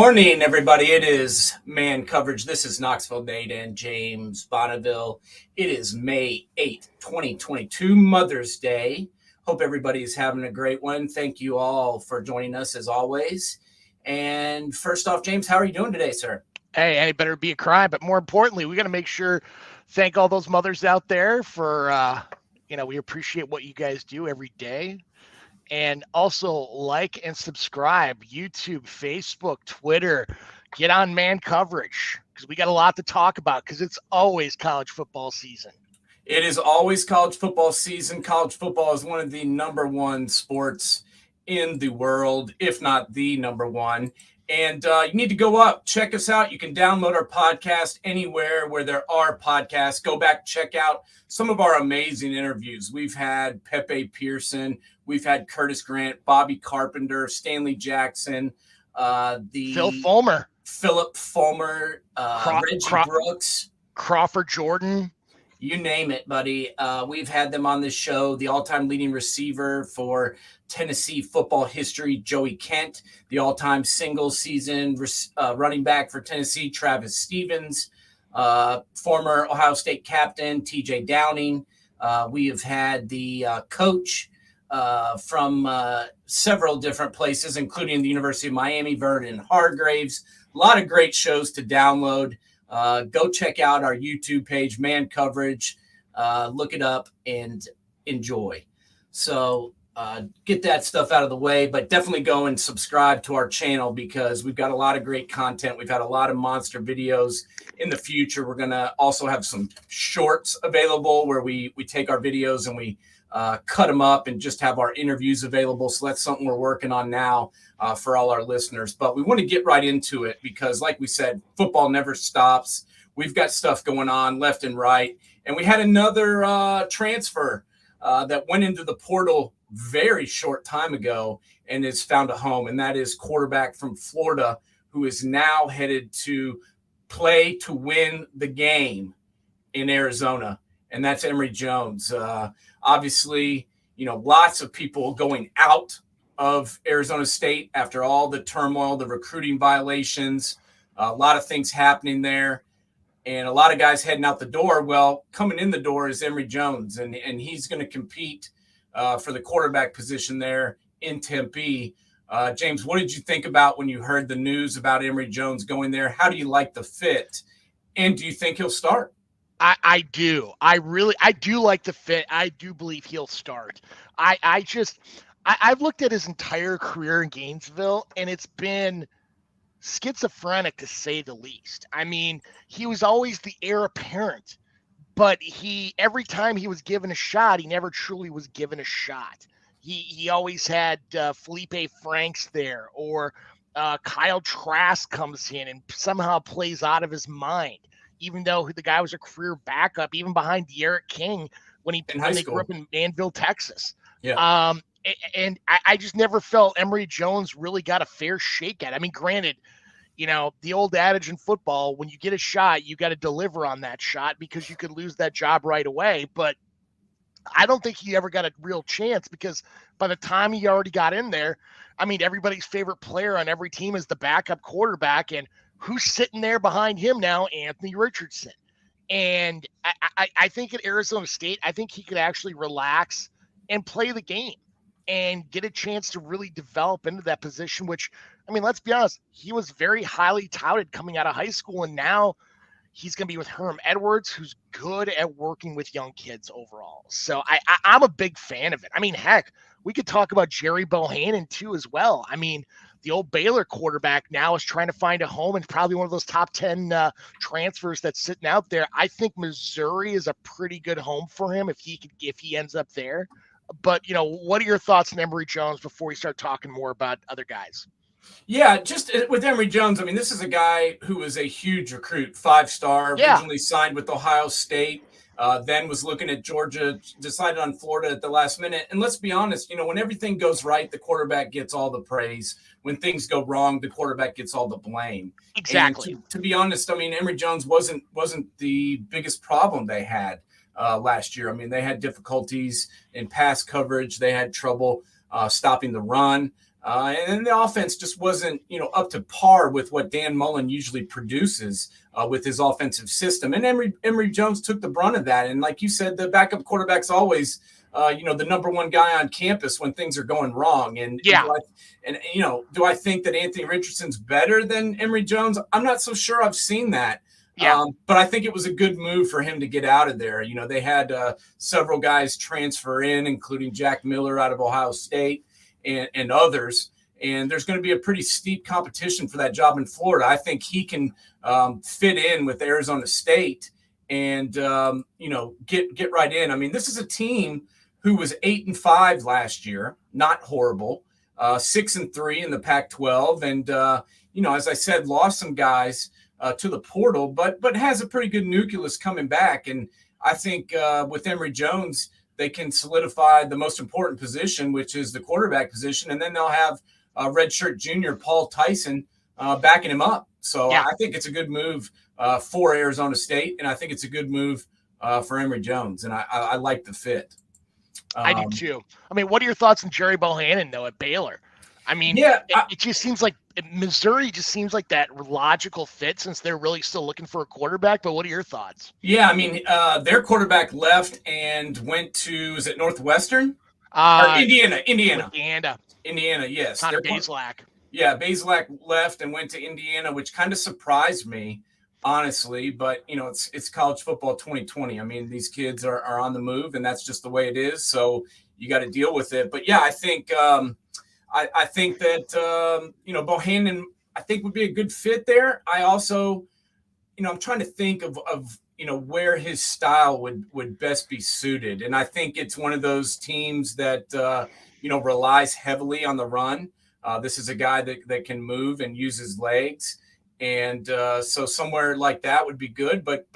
Morning, everybody. It is Man Coverage. This is Knoxville, Nate and James, Bonneville. It is May 8th, 2022, Mother's Day. Hope everybody is having a great one. Thank you all for joining us as always. And first off, James, how are you doing today, sir? Hey, I better be a crime, but more importantly, we got to make sure, thank all those mothers out there for, we appreciate what you guys do every day. And also like and subscribe, YouTube, Facebook, Twitter, get on Man Coverage because we got a lot to talk about because it's always college football season. It is always college football season. College football is one of the number one sports in the world, if not the number one. And you need to go up, check us out. You can download our podcast anywhere where there are podcasts. Go back, check out some of our amazing interviews. We've had Pepe Pearson. We've had Curtis Grant, Bobby Carpenter, Stanley Jackson, Philip Fulmer, Reggie Brooks, Crawford Jordan. You name it, buddy. We've had them on this show. The all-time leading receiver for Tennessee football history, Joey Kent. The all-time single-season running back for Tennessee, Travis Stevens. Former Ohio State captain, TJ Downing. We have had the coach from several different places, including the University of Miami, Vernon Hargraves. A lot of great shows to download. Go check out our YouTube page, Man Coverage. Look it up and enjoy. So get that stuff out of the way, but definitely go and subscribe to our channel because we've got a lot of great content. We've had a lot of monster videos. In the future, we're going to also have some shorts available where we take our videos and we cut them up and just have our interviews available. So that's something we're working on now for all our listeners. But we want to get right into it because, like we said, football never stops. We've got stuff going on left and right. And we had another transfer that went into the portal very short time ago and has found a home. And that is quarterback from Florida who is now headed to play to win the game in Arizona. And that's Emory Jones. Obviously, lots of people going out of Arizona State after all the turmoil, the recruiting violations, a lot of things happening there, and a lot of guys heading out the door. Well, coming in the door is Emory Jones, and he's going to compete for the quarterback position there in Tempe. James, what did you think about when you heard the news about Emory Jones going there? How do you like the fit, and do you think he'll start? I do. I do like the fit. I do believe he'll start. I've looked at his entire career in Gainesville, and it's been schizophrenic to say the least. I mean, he was always the heir apparent, but every time he was given a shot, he never truly was given a shot. He always had Felipe Franks there, or Kyle Trask comes in and somehow plays out of his mind. Even though the guy was a career backup, even behind De'Aaron King when they grew up in Bonneville, Texas. Yeah. And I just never felt Emory Jones really got a fair shake at it. I mean, granted, the old adage in football, when you get a shot, you got to deliver on that shot because you could lose that job right away. But I don't think he ever got a real chance because by the time he already got in there, I mean, everybody's favorite player on every team is the backup quarterback, and who's sitting there behind him now? Anthony Richardson. And I think at Arizona State, I think he could actually relax and play the game and get a chance to really develop into that position, which, I mean, let's be honest, he was very highly touted coming out of high school. And now he's going to be with Herm Edwards, who's good at working with young kids overall. So I'm a big fan of it. I mean, heck, we could talk about Jerry Bohannon too as well. I mean, the old Baylor quarterback now is trying to find a home and probably one of those top 10 transfers that's sitting out there. I think Missouri is a pretty good home for him if he ends up there. But, what are your thoughts on Emory Jones before we start talking more about other guys? Yeah, just with Emory Jones, I mean, this is a guy who was a huge recruit, 5-star, originally signed with Ohio State. Then was looking at Georgia, decided on Florida at the last minute. And let's be honest, when everything goes right, the quarterback gets all the praise. When things go wrong, the quarterback gets all the blame. Exactly. And to be honest, I mean, Emory Jones wasn't the biggest problem they had last year. I mean, they had difficulties in pass coverage. They had trouble stopping the run. And the offense just wasn't, up to par with what Dan Mullen usually produces with his offensive system. And Emory Jones took the brunt of that. And like you said, the backup quarterback's always, the number one guy on campus when things are going wrong. And do I think that Anthony Richardson's better than Emory Jones? I'm not so sure I've seen that. Yeah. But I think it was a good move for him to get out of there. They had several guys transfer in, including Jack Miller out of Ohio State and others. And there's going to be a pretty steep competition for that job in Florida. I think he can fit in with Arizona State and, get right in. I mean, this is a team who was 8-5 last year, not horrible, 6-3 in the Pac-12. And, as I said, lost some guys to the portal, but has a pretty good nucleus coming back. And I think with Emory Jones, they can solidify the most important position, which is the quarterback position. And then they'll have redshirt junior Paul Tyson backing him up. So I think it's a good move for Arizona State. And I think it's a good move for Emory Jones. And I like the fit. I do too. I mean, what are your thoughts on Jerry Bohannon, though, at Baylor? I mean, it just seems like Missouri just seems like that logical fit since they're really still looking for a quarterback. But what are your thoughts? Yeah, I mean, their quarterback left and went to, is it Northwestern? Indiana, yes. Connor Bazelak. Yeah, Bazelak left and went to Indiana, which kind of surprised me, honestly. But, it's college football 2020. I mean, these kids are on the move, and that's just the way it is. So you got to deal with it. But, yeah, I think I think that, Bohannon, I think would be a good fit there. I also, I'm trying to think of where his style would best be suited. And I think it's one of those teams that, relies heavily on the run. This is a guy that can move and use his legs. And so somewhere like that would be good. But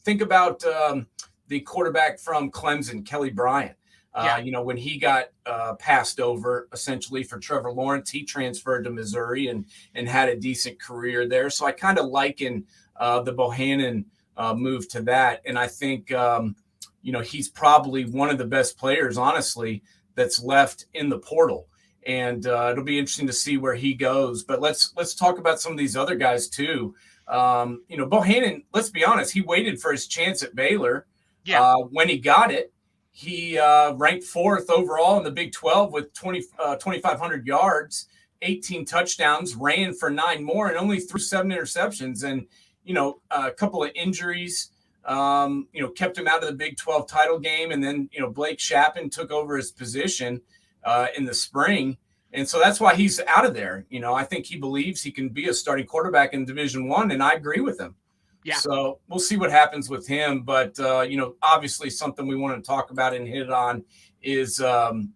think about the quarterback from Clemson, Kelly Bryant. When he got passed over essentially for Trevor Lawrence, he transferred to Missouri and had a decent career there. So I kind of liken the Bohannon move to that. And I think, he's probably one of the best players, honestly, that's left in the portal. And it'll be interesting to see where he goes. But let's talk about some of these other guys too. Bohannon, let's be honest, he waited for his chance at Baylor. When he got it, he ranked 4th overall in the Big 12 with 2,500 yards, 18 touchdowns, ran for 9 more, and only threw 7 interceptions. And, a couple of injuries, kept him out of the Big 12 title game. And then, Blake Shapen took over his position in the spring. And so that's why he's out of there. I think he believes he can be a starting quarterback in Division I, and I agree with him. Yeah. So we'll see what happens with him. But, obviously something we want to talk about and hit on is, the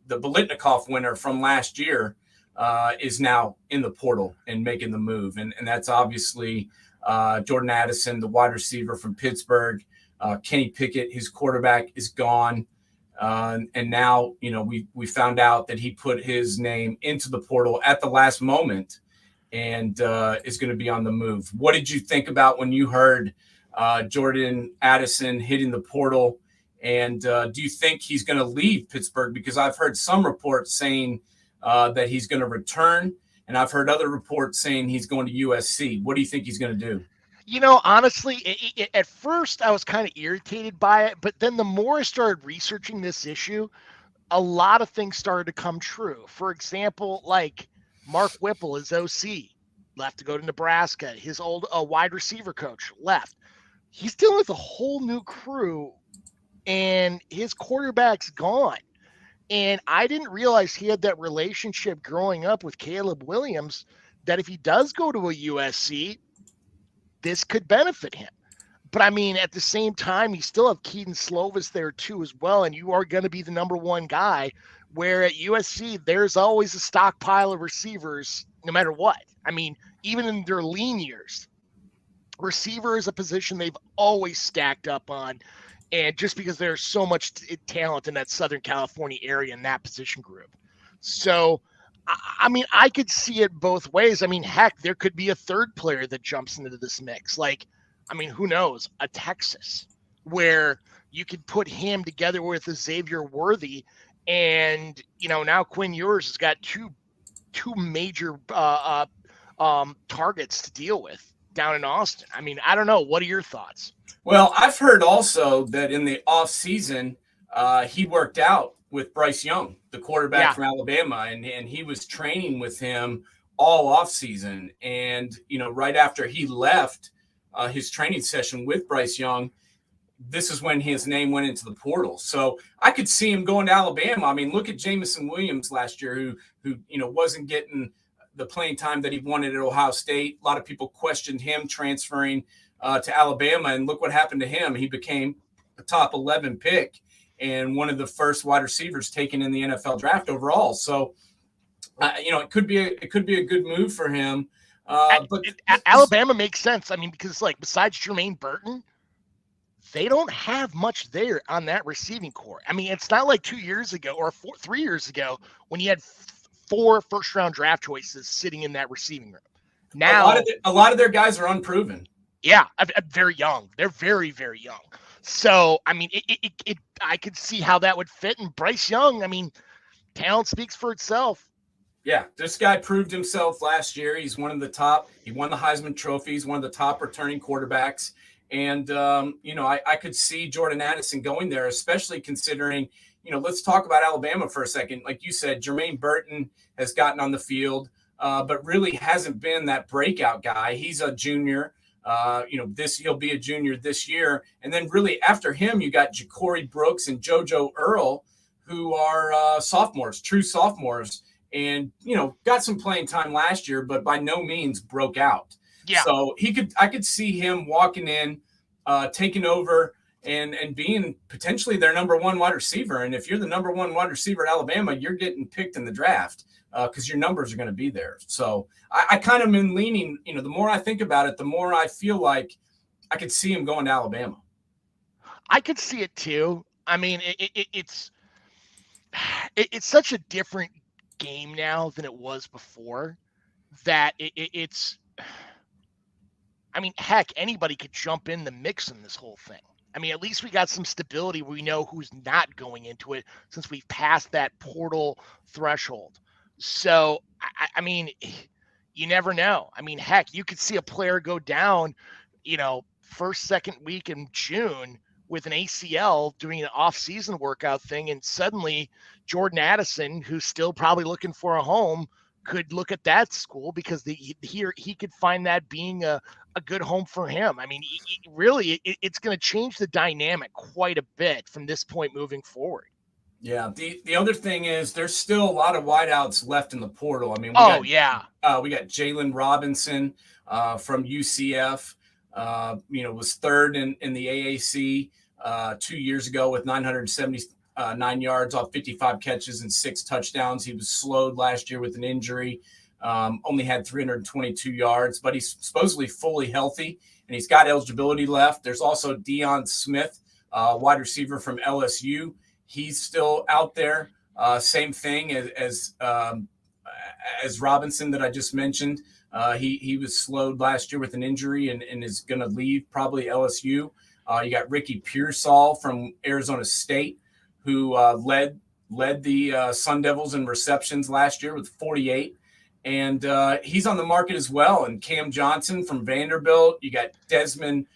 Biletnikoff winner from last year is now in the portal and making the move. And that's obviously Jordan Addison, the wide receiver from Pittsburgh. Kenny Pickett, his quarterback, is gone. And now, we found out that he put his name into the portal at the last moment and is going to be on the move. What did you think about when you heard Jordan Addison hitting the portal? And do you think he's going to leave Pittsburgh? Because I've heard some reports saying that he's going to return, and I've heard other reports saying he's going to USC. What do you think he's going to do? Honestly, at first I was kind of irritated by it, but then the more I started researching this issue, a lot of things started to come true. For example, like Mark Whipple, his OC, left to go to Nebraska. His old wide receiver coach left. He's dealing with a whole new crew, and his quarterback's gone. And I didn't realize he had that relationship growing up with Caleb Williams, that if he does go to a USC, this could benefit him. But I mean, at the same time, you still have Keaton Slovis there too as well, and you are going to be the number one guy, where at USC, there's always a stockpile of receivers no matter what. I mean, even in their lean years, receiver is a position they've always stacked up on. And just because there's so much talent in that Southern California area in that position group. So, I mean, I could see it both ways. I mean, heck, there could be a third player that jumps into this mix. Like, I mean, who knows? A Texas, where you could put him together with a Xavier Worthy, And, now Quinn Ewers has got two major targets to deal with down in Austin. I mean, I don't know. What are your thoughts? Well, I've heard also that in the offseason, he worked out with Bryce Young, the quarterback Yeah. from Alabama, and he was training with him all offseason. And, right after he left his training session with Bryce Young, this is when his name went into the portal. So I could see him going to Alabama. I mean, look at Jamison Williams last year, who wasn't getting the playing time that he wanted at Ohio State. A lot of people questioned him transferring to Alabama, and look what happened to him. He became a top 11 pick and one of the first wide receivers taken in the NFL draft overall. So, it could be a good move for him. But Alabama makes sense. I mean, because besides Jermaine Burton, they don't have much there on that receiving core. I mean, it's not like 2 years ago or 3 years ago when you had 4 first-round draft choices sitting in that receiving room. Now, a lot of their guys are unproven. Yeah, very young. They're very, very young. So, I mean, I could see how that would fit. And Bryce Young, I mean, talent speaks for itself. Yeah, this guy proved himself last year. He's one of the top. He won the Heisman Trophy. He's one of the top returning quarterbacks. And, I could see Jordan Addison going there, especially considering, let's talk about Alabama for a second. Like you said, Jermaine Burton has gotten on the field, but really hasn't been that breakout guy. He's a junior. He'll be a junior this year. And then really after him, you got Ja'Cory Brooks and JoJo Earl, who are sophomores, true sophomores, and, got some playing time last year, but by no means broke out. Yeah. So I could see him walking in, taking over and being potentially their number one wide receiver. And if you're the number one wide receiver at Alabama, you're getting picked in the draft because your numbers are going to be there. So I kind of been leaning, the more I think about it, the more I feel like I could see him going to Alabama. I could see it too. I mean, it's such a different game now than it was before that it's, I mean, heck, anybody could jump in the mix in this whole thing. I mean, at least we got some stability. We know who's not going into it since we've passed that portal threshold. So, I mean, you never know. I mean, heck, you could see a player go down, first, second week in June with an ACL doing an off-season workout thing, and suddenly Jordan Addison, who's still probably looking for a home, could look at that school because he could find that being a good home for him. I mean, it's going to change the dynamic quite a bit from this point moving forward. Yeah. The other thing is there's still a lot of wideouts left in the portal. I mean, we got Jalen Robinson from UCF, was third in the AAC 2 years ago with 979 yards off 55 catches and 6 touchdowns. He was slowed last year with an injury, only had 322 yards, but he's supposedly fully healthy and he's got eligibility left. There's also Deion Smith, wide receiver from LSU. He's still out there. Same thing as Robinson that I just mentioned. He was slowed last year with an injury and is going to leave probably LSU. You got Ricky Pearsall from Arizona State, who led the Sun Devils in receptions last year with 48. And he's on the market as well. And Cam Johnson from Vanderbilt. You got Demon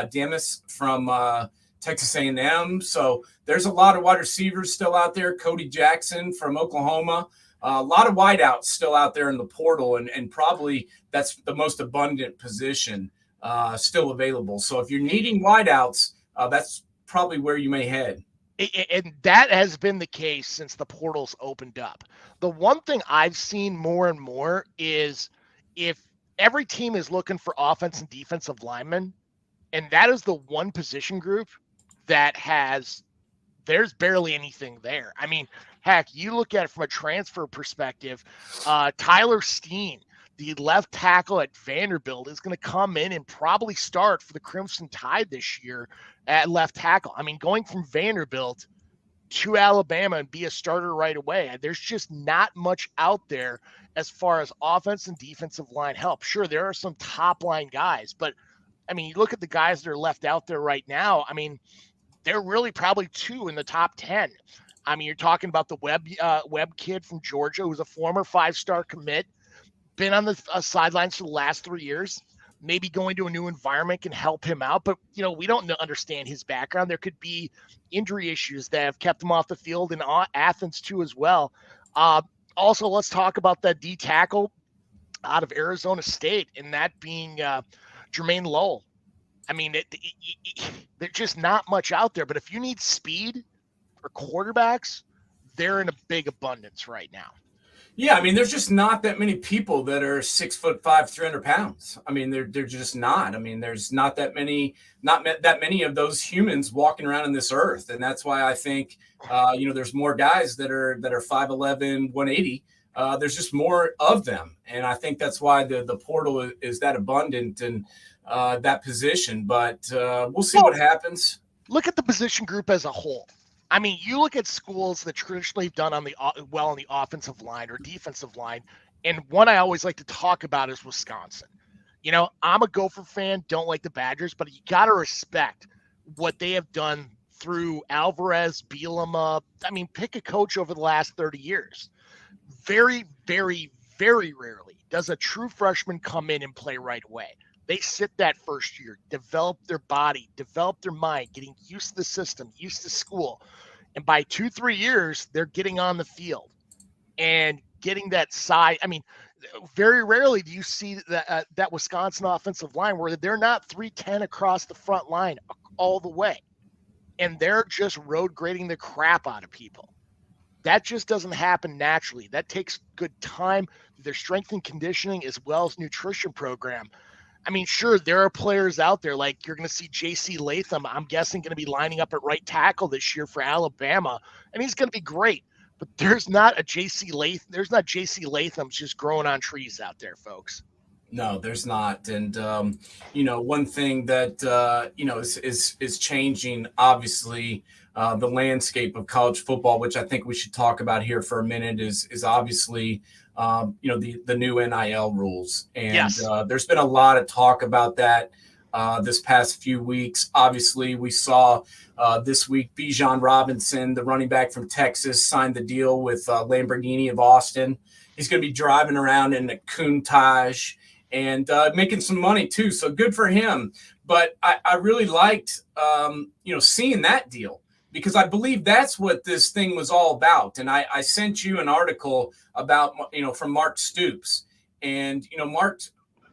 Demis from Texas A&M. So there's a lot of wide receivers still out there. Cody Jackson from Oklahoma. A lot of wideouts still out there in the portal, and probably that's the most abundant position still available. So if you're needing wideouts, that's probably where you may head. And that has been the case since the portal's opened up. The one thing I've seen more and more is if every team is looking for offense and defensive linemen, and that is the one position group that there's barely anything there. I mean, heck, you look at it from a transfer perspective, Tyler Steen, the left tackle at Vanderbilt, is going to come in and probably start for the Crimson Tide this year at left tackle. I mean, going from Vanderbilt to Alabama and be a starter right away, there's just not much out there as far as offense and defensive line help. Sure, there are some top line guys, but I mean, you look at the guys that are left out there right now. I mean, they're really probably 2 in the top 10. I mean, you're talking about the Webb kid from Georgia, who's a former 5-star commit, been on the sidelines for the last 3 years. Maybe going to a new environment can help him out, but we don't understand his background. There could be injury issues that have kept him off the field in Athens too, as well. Also, let's talk about that D tackle out of Arizona State, and that being Jermaine Lowell. I mean, there's just not much out there. But if you need speed or quarterbacks, they're in a big abundance right now. Yeah, I mean, there's just not that many people that are 6'5", 300 pounds. I mean, they're just not. I mean, there's not that many of those humans walking around in this earth, and that's why I think there's more guys that are 5'11", 180. There's just more of them, and I think that's why the portal is that abundant and that position. But we'll see what happens. Look at the position group as a whole. I mean, you look at schools that traditionally have done on the offensive line or defensive line, and one I always like to talk about is Wisconsin. I'm a Gopher fan, don't like the Badgers, but you got to respect what they have done through Alvarez, Bielema. I mean, pick a coach over the last 30 years. Very, very, very rarely does a true freshman come in and play right away. They sit that first year, develop their body, develop their mind, getting used to the system, used to school. And by 2-3 years, they're getting on the field and getting that side. I mean, very rarely do you see that Wisconsin offensive line where they're not 310 across the front line all the way. And they're just road grading the crap out of people. That just doesn't happen naturally. That takes good time, their strength and conditioning as well as nutrition program. I mean, sure, there are players out there like you're going to see J.C. Latham, I'm guessing, going to be lining up at right tackle this year for Alabama, and he's going to be great. But there's not J.C. Latham just growing on trees out there, folks. No, there's not. And, one thing that, is changing, obviously, the landscape of college football, which I think we should talk about here for a minute, is obviously the new NIL rules. And yes. There's been a lot of talk about that this past few weeks. Obviously, we saw this week Bijan Robinson, the running back from Texas, signed the deal with Lamborghini of Austin. He's going to be driving around in a Countach and making some money too. So good for him. But I really liked, seeing that deal, because I believe that's what this thing was all about. And I sent you an article about, from Mark Stoops. And,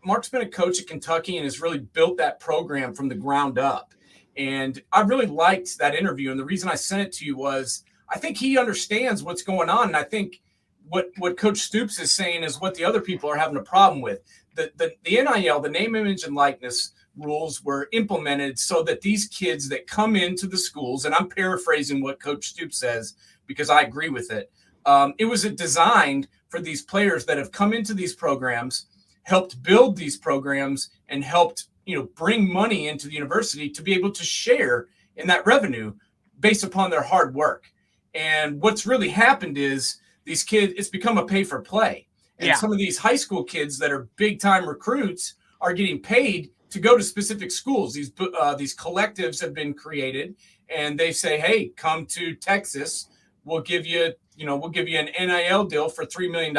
Mark's been a coach at Kentucky and has really built that program from the ground up. And I really liked that interview. And the reason I sent it to you was I think he understands what's going on. And I think what Coach Stoops is saying is what the other people are having a problem with. The NIL, the name, image, and likeness rules were implemented so that these kids that come into the schools, and I'm paraphrasing what Coach Stoops says because I agree with it. It was designed for these players that have come into these programs, helped build these programs, and helped, bring money into the university to be able to share in that revenue based upon their hard work. And what's really happened is these kids, it's become a pay for play. And some of these high school kids that are big time recruits are getting paid to go to specific schools. These collectives have been created, and they say, "Hey, come to Texas. We'll give you, an NIL deal for $3 million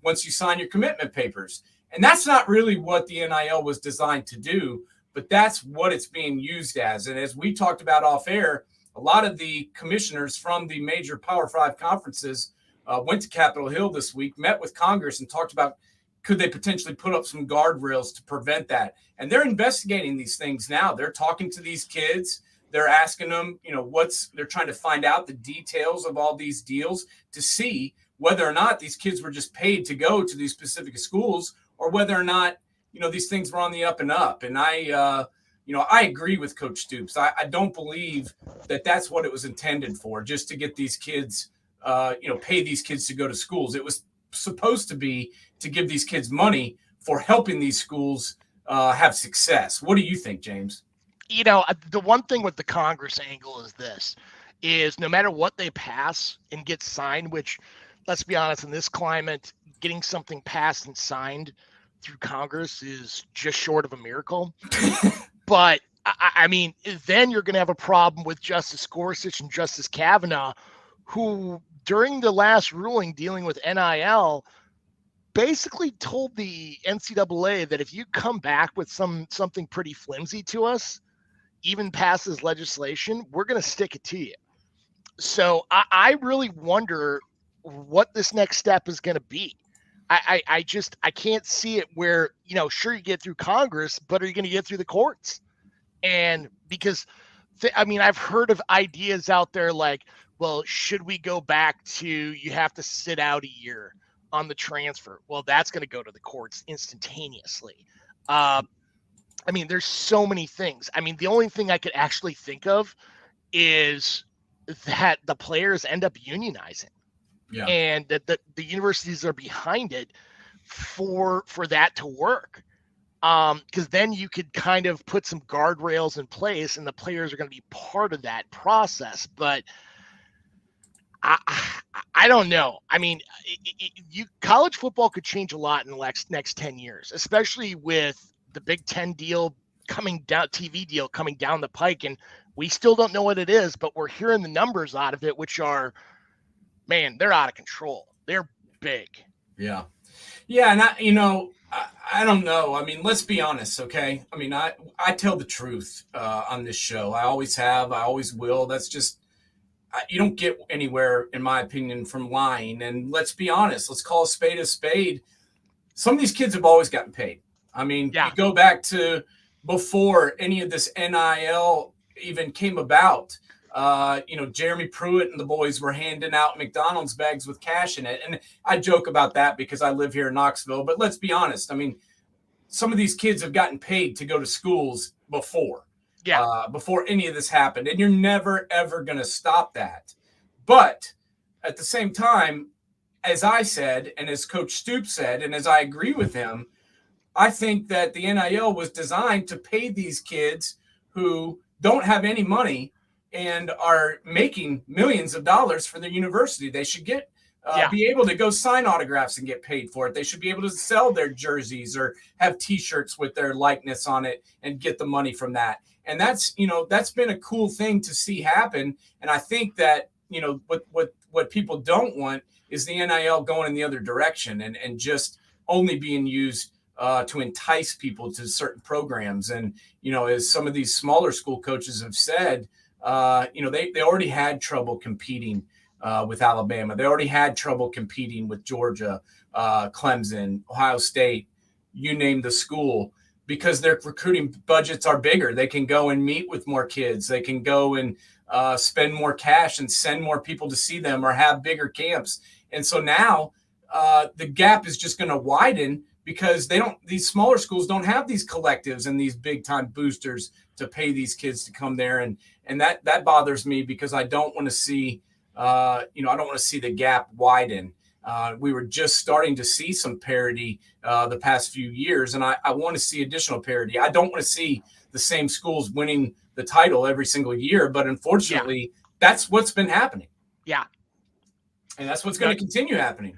once you sign your commitment papers." And that's not really what the NIL was designed to do, but that's what it's being used as. And as we talked about off air, a lot of the commissioners from the major Power 5 conferences went to Capitol Hill this week, met with Congress, and talked about could they potentially put up some guardrails to prevent that. And they're investigating these things now. They're talking to these kids. They're asking them, they're trying to find out the details of all these deals to see whether or not these kids were just paid to go to these specific schools or whether or not, these things were on the up and up. And I agree with Coach Stoops. I don't believe that that's what it was intended for, just to get these kids, pay these kids to go to schools. It was supposed to be to give these kids money for helping these schools have success. What do you think, James? The one thing with the Congress angle is no matter what they pass and get signed, which, let's be honest, in this climate, getting something passed and signed through Congress is just short of a miracle. But I mean, then you're going to have a problem with Justice Gorsuch and Justice Kavanaugh, who during the last ruling dealing with NIL basically told the NCAA that if you come back with something pretty flimsy to us, even passes legislation, we're going to stick it to you. So I really wonder what this next step is going to be. I can't see it where, sure, you get through Congress, but are you going to get through the courts? And because, I've heard of ideas out there like, well, should we go back to you have to sit out a year on the transfer? Well, that's going to go to the courts instantaneously. There's so many things. The only thing I could actually think of is that the players end up unionizing. Yeah. And that the universities are behind it for that to work. Because then you could kind of put some guardrails in place and the players are going to be part of that process. But I don't know. College football could change a lot in the next 10 years, especially with the Big Ten deal coming down, TV deal coming down the pike. And we still don't know what it is, but we're hearing the numbers out of it, which are, man, they're out of control. They're big. Yeah. Yeah. And I don't know. Let's be honest. Okay. I tell the truth on this show. I always have, I always will. That's just, you don't get anywhere, in my opinion, from lying. And let's be honest. Let's call a spade a spade. Some of these kids have always gotten paid. You go back to before any of this NIL even came about. Jeremy Pruitt and the boys were handing out McDonald's bags with cash in it. And I joke about that because I live here in Knoxville. But let's be honest. Some of these kids have gotten paid to go to schools before. Yeah. Before any of this happened. And you're never, ever going to stop that. But at the same time, as I said, and as Coach Stoops said, and as I agree with him, I think that the NIL was designed to pay these kids who don't have any money and are making millions of dollars for their university. They should be able to go sign autographs and get paid for it. They should be able to sell their jerseys or have T-shirts with their likeness on it and get the money from that. And that's been a cool thing to see happen. And I think that, what people don't want is the NIL going in the other direction and just only being used to entice people to certain programs. And, as some of these smaller school coaches have said, they already had trouble competing with Alabama. They already had trouble competing with Georgia, Clemson, Ohio State, you name the school, because their recruiting budgets are bigger. They can go and meet with more kids. They can go and spend more cash and send more people to see them or have bigger camps. And so now the gap is just going to widen because these smaller schools don't have these collectives and these big time boosters to pay these kids to come there. And that bothers me because I don't want to see, I don't want to see the gap widen. We were just starting to see some parity the past few years, and I want to see additional parity. I don't want to see the same schools winning the title every single year, but unfortunately, that's what's been happening. Yeah. And that's what's going to continue happening.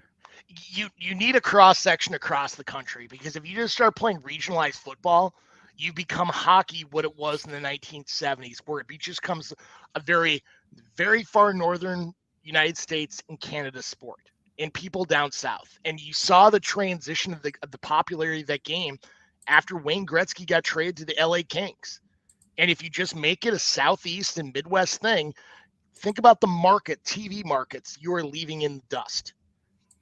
You need a cross section across the country, because if you just start playing regionalized football, you become hockey what it was in the 1970s, where it just becomes a very, very far northern United States and Canada sport, and people down south. And you saw the transition of the popularity of that game after Wayne Gretzky got traded to the LA Kings. And if you just make it a Southeast and Midwest thing, think about the TV markets you are leaving in the dust.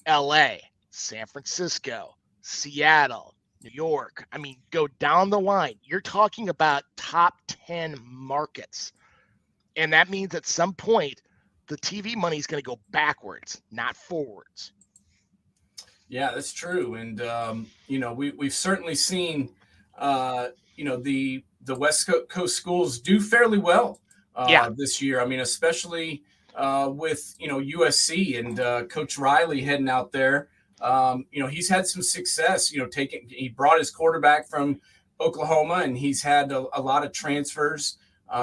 LA, San Francisco, Seattle, New York. Go down the line. You're talking about top 10 markets. And that means at some point, the TV money is going to go backwards, not forwards. Yeah, that's true. And, we've certainly seen, the West Coast schools do fairly well this year. Especially with, USC and Coach Riley heading out there. He's had some success, he brought his quarterback from Oklahoma, and he's had a lot of transfers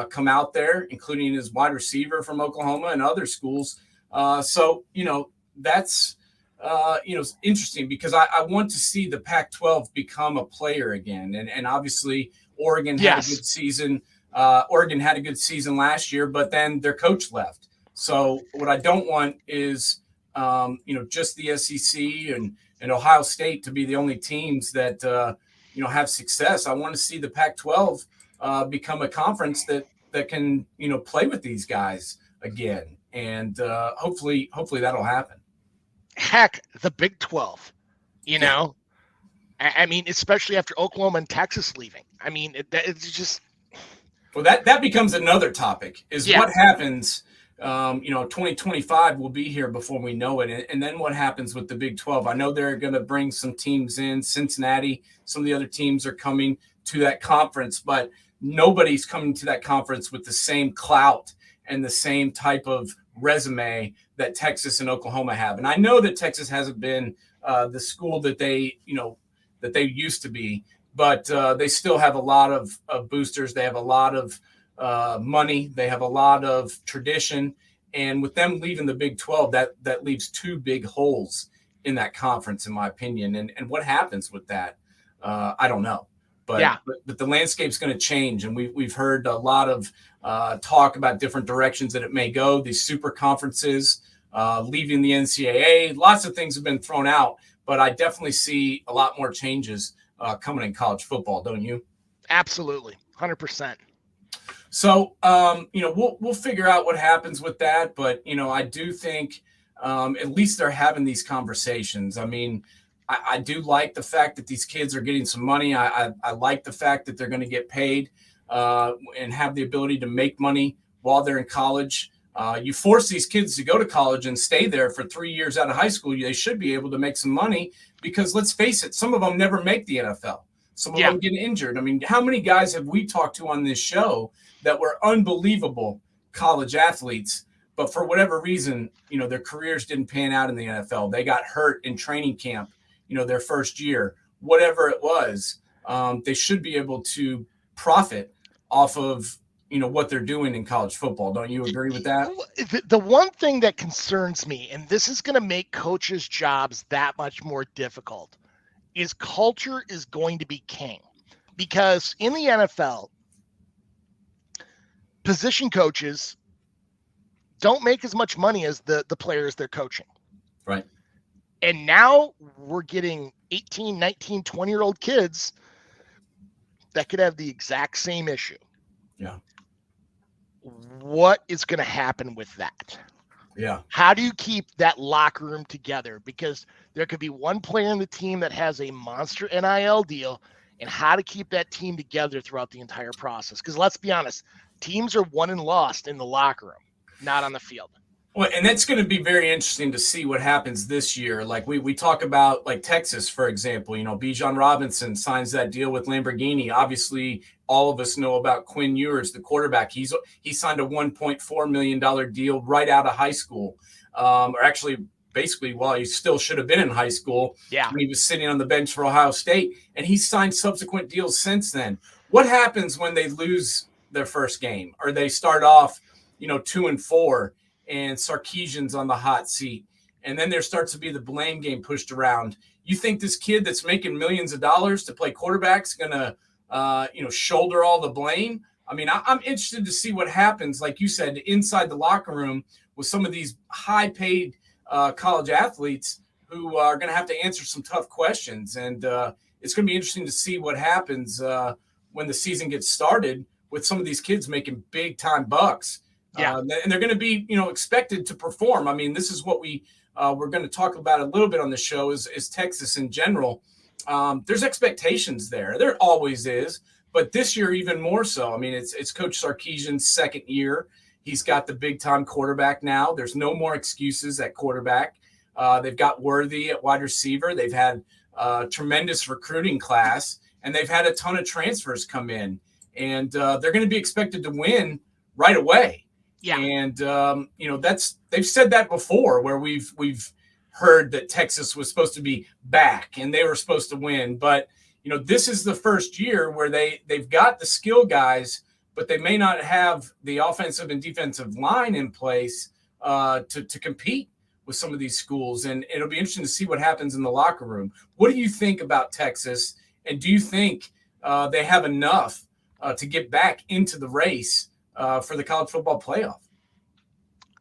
come out there, including his wide receiver from Oklahoma and other schools. So that's, interesting, because I want to see the Pac-12 become a player again. And obviously Oregon had a good season Oregon had a good season last year, but then their coach left. So what I don't want is, just the SEC and Ohio State to be the only teams that, have success. I want to see the Pac-12 become a conference that can, play with these guys again. And hopefully that'll happen. Heck, the Big 12, I mean, especially after Oklahoma and Texas leaving. I mean, it's just. Well, that becomes another topic is what happens. 2025 will be here before we know it. And then what happens with the Big 12? I know they're going to bring some teams in. Cincinnati, some of the other teams are coming to that conference, but nobody's coming to that conference with the same clout and the same type of resume that Texas and Oklahoma have. And I know that Texas hasn't been the school that they used to be, but they still have a lot of boosters. They have a lot of money. They have a lot of tradition. And with them leaving the Big 12, that leaves two big holes in that conference, in my opinion. And what happens with that? I don't know. But the landscape's going to change. And we've heard a lot of talk about different directions that it may go. These super conferences, leaving the NCAA, lots of things have been thrown out. But I definitely see a lot more changes coming in college football, don't you? Absolutely, 100%. So, we'll figure out what happens with that. But, I do think at least they're having these conversations. I mean, I do like the fact that these kids are getting some money. I like the fact that they're going to get paid and have the ability to make money while they're in college. You force these kids to go to college and stay there for 3 years out of high school. They should be able to make some money because let's face it, some of them never make the NFL. Some of them get injured. I mean, how many guys have we talked to on this show that were unbelievable college athletes, but for whatever reason, their careers didn't pan out in the NFL. They got hurt in training camp, their first year, whatever it was. They should be able to profit off of, what they're doing in college football. Don't you agree with that? The one thing that concerns me, and this is going to make coaches' jobs that much more difficult, is culture is going to be king. Because in the NFL, position coaches don't make as much money as the players they're coaching. Right. And now we're getting 18, 19, 20-year-old kids that could have the exact same issue. Yeah. What is going to happen with that? Yeah. How do you keep that locker room together? Because there could be one player in the team that has a monster NIL deal, and how to keep that team together throughout the entire process. Because let's be honest, teams are won and lost in the locker room, not on the field. Well, and that's going to be very interesting to see what happens this year. Like we talk about, like Texas, for example, Bijan Robinson signs that deal with Lamborghini. Obviously, all of us know about Quinn Ewers, the quarterback. He signed a $1.4 million deal right out of high school, or actually, basically, while he still should have been in high school. Yeah, when he was sitting on the bench for Ohio State, and he's signed subsequent deals since then. What happens when they lose their first game, or they start off, 2-4? And Sarkisian's on the hot seat. And then there starts to be the blame game pushed around. You think this kid that's making millions of dollars to play quarterback's going to, shoulder all the blame? I mean, I'm interested to see what happens, like you said, inside the locker room with some of these high-paid college athletes who are going to have to answer some tough questions. And it's going to be interesting to see what happens when the season gets started with some of these kids making big-time bucks. Yeah. And they're going to be, expected to perform. I mean, this is what we're going to talk about a little bit on the show is Texas in general. There's expectations there. There always is, but this year even more so. I mean, it's Coach Sarkisian's second year. He's got the big time quarterback now. There's no more excuses at quarterback. They've got Worthy at wide receiver. They've had a tremendous recruiting class, and they've had a ton of transfers come in, and they're going to be expected to win right away. Yeah. And, they've said that before where we've heard that Texas was supposed to be back and they were supposed to win. But, this is the first year where they've got the skill guys, but they may not have the offensive and defensive line in place to compete with some of these schools. And it'll be interesting to see what happens in the locker room. What do you think about Texas? And do you think they have enough to get back into the race for the college football playoff.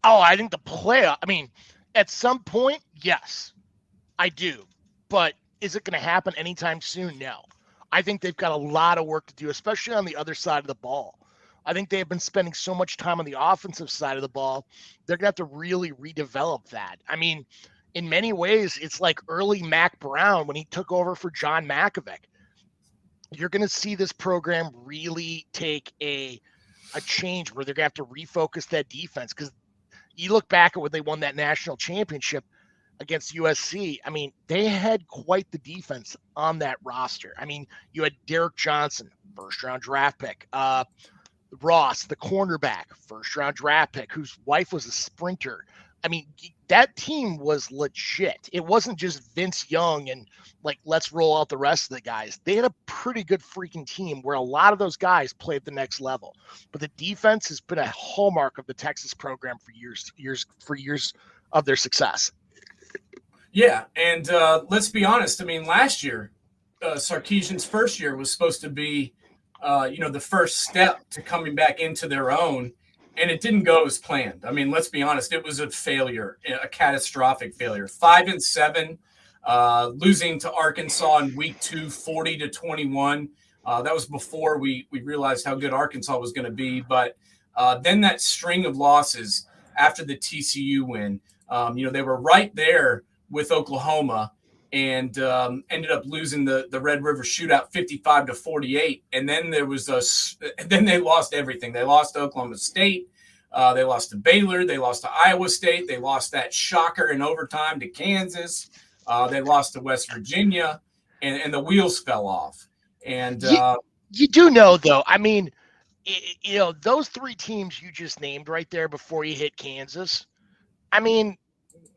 Oh, I think the playoff. I mean, at some point, yes, I do. But is it going to happen anytime soon? No. I think they've got a lot of work to do, especially on the other side of the ball. I think they have been spending so much time on the offensive side of the ball. They're going to have to really redevelop that. I mean, in many ways, it's like early Mac Brown when he took over for John Malkovich. You're going to see this program really take a change where they're going to have to refocus that defense, because you look back at when they won that national championship against USC. I mean, they had quite the defense on that roster. I mean, you had Derek Johnson, first-round draft pick. Ross, the cornerback, first-round draft pick, whose wife was a sprinter. I mean, that team was legit. It wasn't just Vince Young and, like, let's roll out the rest of the guys. They had a pretty good freaking team where a lot of those guys played the next level. But the defense has been a hallmark of the Texas program for years of their success. Yeah, and let's be honest. I mean, last year, Sarkisian's first year was supposed to be, the first step to coming back into their own, and it didn't go as planned. I mean, let's be honest. It was a failure, a catastrophic failure. 5-7, losing to Arkansas in week 2, 40-21. That was before we realized how good Arkansas was going to be. But then that string of losses after the TCU win, they were right there with Oklahoma, and ended up losing the Red River Shootout 55-48. And then then they lost everything. They lost to Oklahoma State. They lost to Baylor. They lost to Iowa State. They lost that shocker in overtime to Kansas. They lost to West Virginia, and the wheels fell off. And you do know, though, I mean, those three teams you just named right there before you hit Kansas, I mean,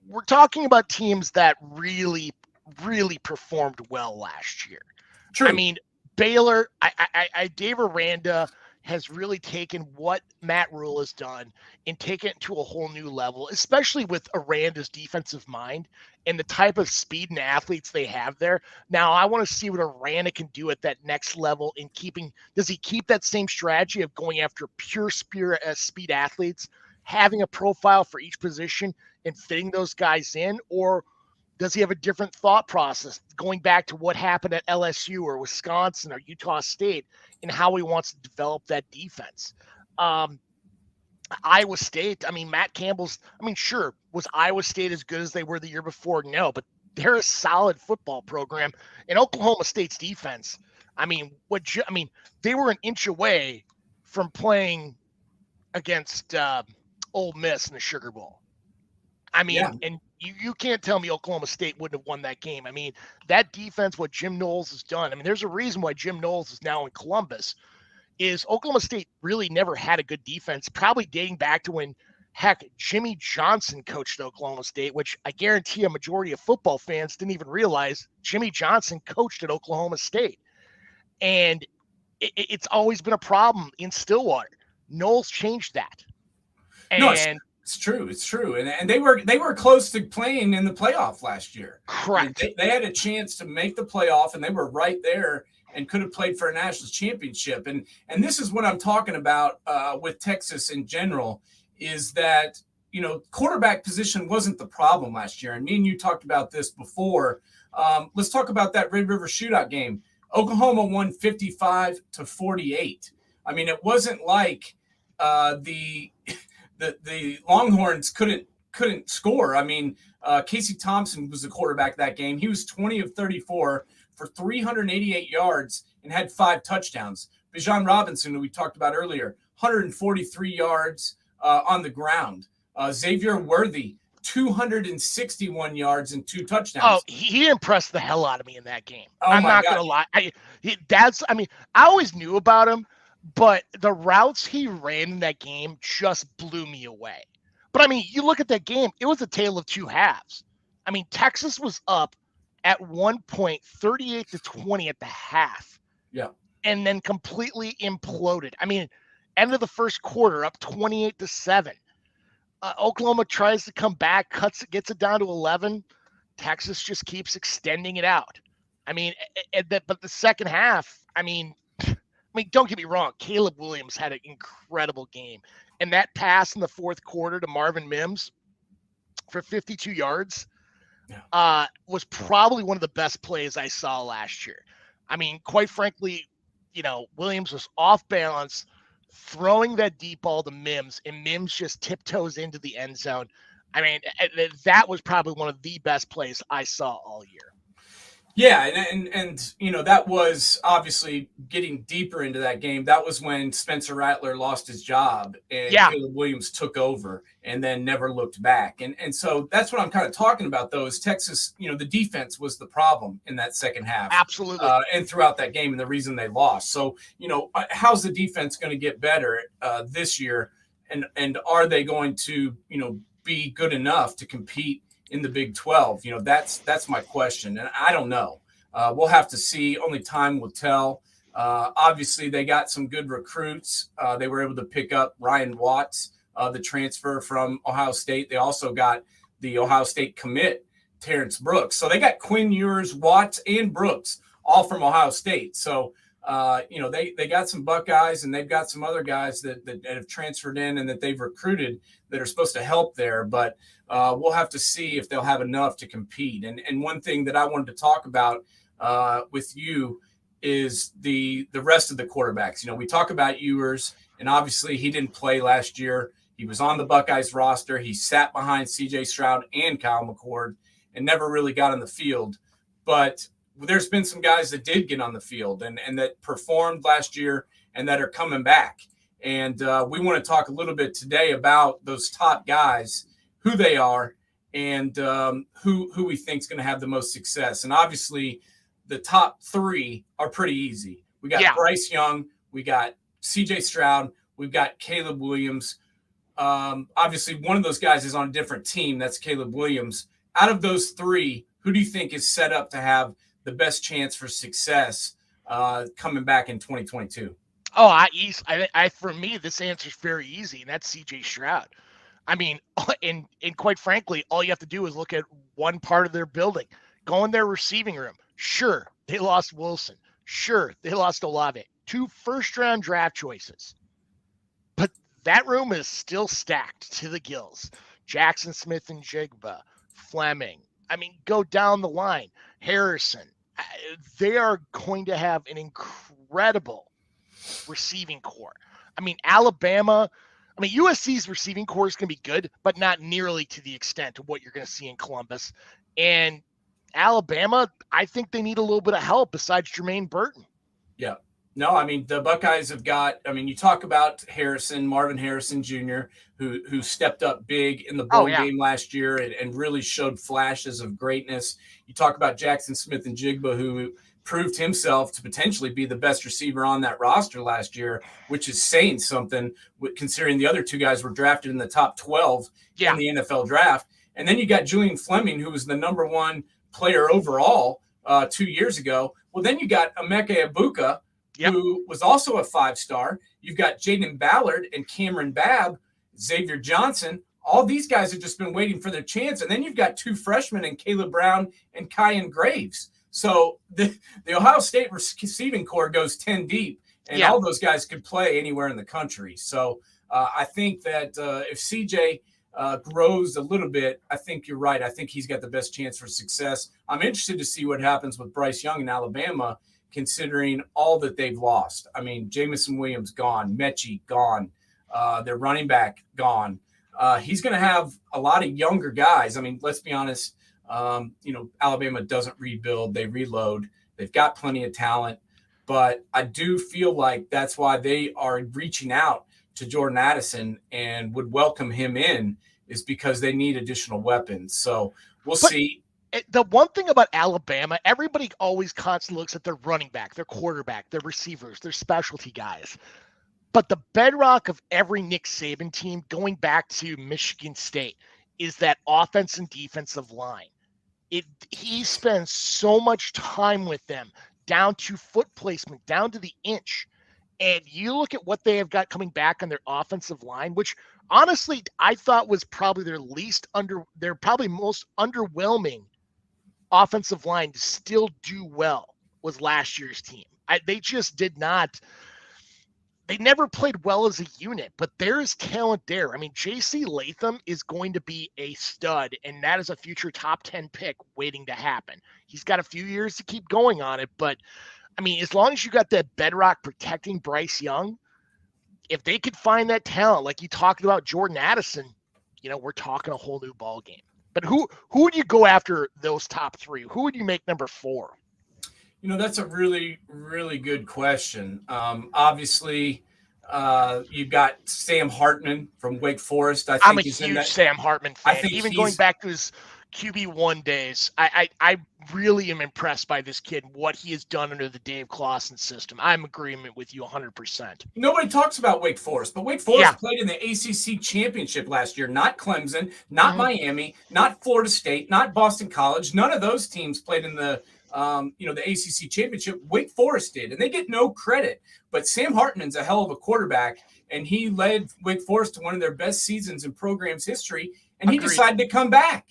we're talking about teams that really, really performed well last year. True. I mean, Baylor, Dave Aranda has really taken what Matt Rule has done and taken it to a whole new level, especially with Aranda's defensive mind and the type of speed and athletes they have there. Now, I want to see what Aranda can do at that next level in does he keep that same strategy of going after pure speed athletes, having a profile for each position and fitting those guys in, or does he have a different thought process going back to what happened at LSU or Wisconsin or Utah State and how he wants to develop that defense? Iowa State, I mean, Matt Campbell's, sure, was Iowa State as good as they were the year before? No, but they're a solid football program. And Oklahoma State's defense, they were an inch away from playing against Ole Miss in the Sugar Bowl. I mean, yeah. And you can't tell me Oklahoma State wouldn't have won that game. I mean, that defense, what Jim Knowles has done, I mean, there's a reason why Jim Knowles is now in Columbus, is Oklahoma State really never had a good defense, probably dating back to when, Jimmy Johnson coached Oklahoma State, which I guarantee a majority of football fans didn't even realize Jimmy Johnson coached at Oklahoma State. And it's always been a problem in Stillwater. Knowles changed that. And no, it's true. It's true. And they were close to playing in the playoff last year. Correct. They had a chance to make the playoff, and they were right there and could have played for a national championship. And this is what I'm talking about with Texas in general, is that, quarterback position wasn't the problem last year. And me and you talked about this before. Let's talk about that Red River Shootout game. Oklahoma won 55-48. I mean, it wasn't like the Longhorns couldn't score. I mean, Casey Thompson was the quarterback that game. He was 20 of 34 for 388 yards and had 5 touchdowns. Bijan Robinson, who we talked about earlier, 143 yards on the ground. Xavier Worthy, 261 yards and 2 touchdowns. Oh, he impressed the hell out of me in that game. I'm not going to lie. I always knew about him, but the routes he ran in that game just blew me away. But, you look at that game, it was a tale of two halves. Texas was up at one point 38-20 at the half. Yeah. And then completely imploded. End of the first quarter, up 28-7. Oklahoma tries to come back, gets it down to 11. Texas just keeps extending it out. But the second half, mean, don't get me wrong. Caleb Williams had an incredible game. And that pass in the fourth quarter to Marvin Mims for 52 yards was probably one of the best plays I saw last year. I mean, quite frankly, Williams was off balance, throwing that deep ball to Mims, and Mims just tiptoes into the end zone. I mean, that was probably one of the best plays I saw all year. Yeah, and that was obviously getting deeper into that game. That was when Spencer Rattler lost his job and Caleb Williams took over and then never looked back. And so that's what I'm kind of talking about, though, is Texas, the defense was the problem in that second half. Absolutely. And throughout that game, and the reason they lost. So, how's the defense going to get better this year? And are they going to, be good enough to compete in the Big 12? That's my question. And I don't know. We'll have to see. Only time will tell. Obviously, they got some good recruits. They were able to pick up Ryan Watts, the transfer from Ohio State. They also got the Ohio State commit, Terrence Brooks. So they got Quinn Ewers, Watts, and Brooks, all from Ohio State. So, they got some Buckeyes, and they've got some other guys that have transferred in and that they've recruited that are supposed to help there. But we'll have to see if they'll have enough to compete. And one thing that I wanted to talk about with you is the rest of the quarterbacks. We talk about Ewers, and obviously he didn't play last year. He was on the Buckeyes roster. He sat behind C.J. Stroud and Kyle McCord and never really got on the field. But there's been some guys that did get on the field and that performed last year and that are coming back. And we want to talk a little bit today about those top guys, who they are, and who we think is going to have the most success. And obviously, the top three are pretty easy. We got Bryce Young, we got C.J. Stroud, we've got Caleb Williams. Obviously, one of those guys is on a different team. That's Caleb Williams. Out of those three, who do you think is set up to have the best chance for success coming back in 2022? Oh, for me, this answer is very easy, and that's C.J. Stroud. I mean, and quite frankly, all you have to do is look at one part of their building. Go in their receiving room. Sure, they lost Wilson. Sure, they lost Olave. 2 first-round draft choices. But that room is still stacked to the gills. Jackson Smith and Jigba, Fleming. I mean, go down the line. Harrison. They are going to have an incredible receiving core. I mean, USC's receiving core is going to be good, but not nearly to the extent of what you're going to see in Columbus. And Alabama, I think they need a little bit of help besides Jermaine Burton. Yeah. No, I mean, the Buckeyes have got, you talk about Marvin Harrison Jr., who stepped up big in the bowl game last year and really showed flashes of greatness. You talk about Jackson Smith and Jigba, who proved himself to potentially be the best receiver on that roster last year, which is saying something considering the other two guys were drafted in the top 12 in the NFL draft. And then you got Julian Fleming, who was the number 1 player overall 2 years ago. Well, then you got Emeka Egbuka, who was also a 5-star. You've got Jaden Ballard and Cameron Babb, Xavier Johnson. All these guys have just been waiting for their chance. And then you've got 2 freshmen in Caleb Brown and Kyan Graves. So the Ohio State receiving core goes 10 deep, and all those guys could play anywhere in the country. So I think that if CJ grows a little bit, I think you're right. I think he's got the best chance for success. I'm interested to see what happens with Bryce Young in Alabama, considering all that they've lost. I mean, Jamison Williams gone, Mechie gone, their running back gone. He's going to have a lot of younger guys. I mean, let's be honest. Alabama doesn't rebuild, they reload. They've got plenty of talent, but I do feel like that's why they are reaching out to Jordan Addison and would welcome him in, is because they need additional weapons. So we'll see. The one thing about Alabama, everybody always constantly looks at their running back, their quarterback, their receivers, their specialty guys. But the bedrock of every Nick Saban team, going back to Michigan State, is that offense and defensive line. He spends so much time with them, down to foot placement, down to the inch. And you look at what they have got coming back on their offensive line, which honestly I thought was probably their probably most underwhelming offensive line to still do well was last year's team. They just did not. they never played well as a unit, but there is talent there. I mean, J.C. Latham is going to be a stud, and that is a future top 10 pick waiting to happen. He's got a few years to keep going on it, but I mean, as long as you got that bedrock protecting Bryce Young, if they could find that talent, like you talked about Jordan Addison, we're talking a whole new ball game. But who would you go after those top three? Who would you make number 4? That's a really, really good question. Obviously, you've got Sam Hartman from Wake Forest. I'm a huge Sam Hartman fan. I think even going back to his QB1 days, I really am impressed by this kid and what he has done under the Dave Clawson system. I'm in agreement with you 100%. Nobody talks about Wake Forest, but Wake Forest played in the ACC championship last year. Not Clemson, not Miami, not Florida State, not Boston College. None of those teams played in the the ACC championship. Wake Forest did, and they get no credit. But Sam Hartman's a hell of a quarterback, and he led Wake Forest to one of their best seasons in program's history, and he decided to come back.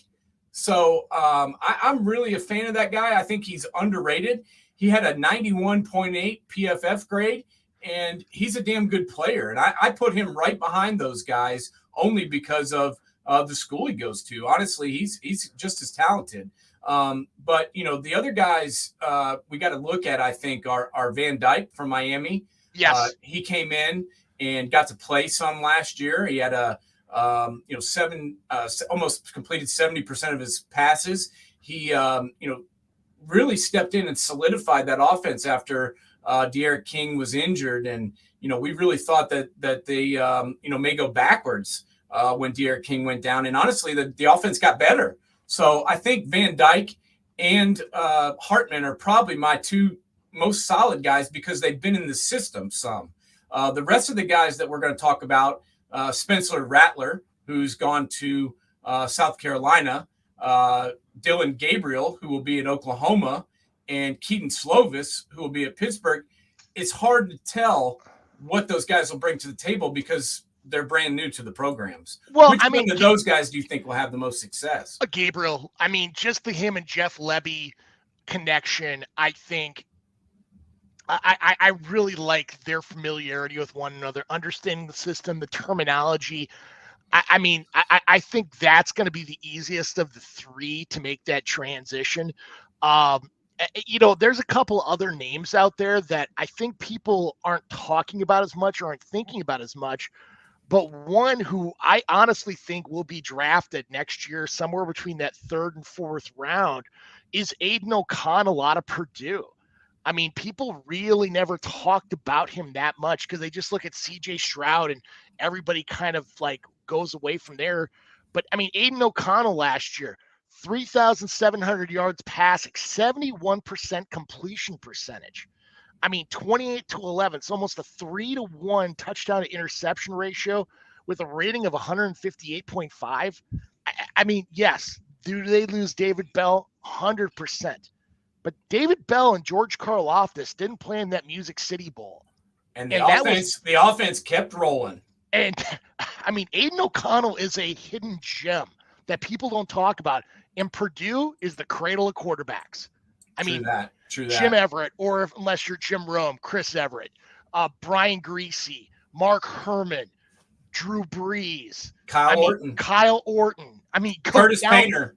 So I'm really a fan of that guy. I think he's underrated. He had a 91.8 PFF grade, and he's a damn good player. And I put him right behind those guys only because of the school he goes to. Honestly, he's just as talented. But the other guys we got to look at, I think, are Van Dyke from Miami. Yes. He came in and got to play some last year. He had almost completed 70% of his passes. He, really stepped in and solidified that offense after De'Aaron King was injured. And, we really thought that they, may go backwards when De'Aaron King went down. And honestly, the offense got better. So I think Van Dyke and Hartman are probably my two most solid guys because they've been in the system some. The rest of the guys that we're going to talk about, Spencer Rattler, who's gone to South Carolina, Dylan Gabriel, who will be at Oklahoma, and Keaton Slovis, who will be at Pittsburgh. It's hard to tell what those guys will bring to the table because they're brand new to the programs. Well, Which one of those guys do you think will have the most success? Gabriel. I mean, just the him and Jeff Lebby connection, I think I really like their familiarity with one another, understanding the system, the terminology. I think that's going to be the easiest of the three to make that transition. There's a couple other names out there that I think people aren't talking about as much or aren't thinking about as much. But one who I honestly think will be drafted next year, somewhere between that 3rd and 4th round, is Aiden O'Connell out of Purdue. I mean, people really never talked about him that much because they just look at CJ Stroud and everybody kind of like goes away from there. But I mean, Aiden O'Connell last year, 3,700 yards passing, 71% completion percentage. I mean, 28-11. It's almost a 3-to-1 touchdown to interception ratio with a rating of 158.5. I mean, yes, do they lose David Bell? 100%. But David Bell and George Karlaftis didn't play in that Music City Bowl. And the offense kept rolling. And I mean, Aiden O'Connell is a hidden gem that people don't talk about. And Purdue is the cradle of quarterbacks. True that. Jim Everett, or unless you're Jim Rome, Chris Everett, Brian Greasy, Mark Herman, Drew Brees, Kyle Orton. I mean, Curtis Painter.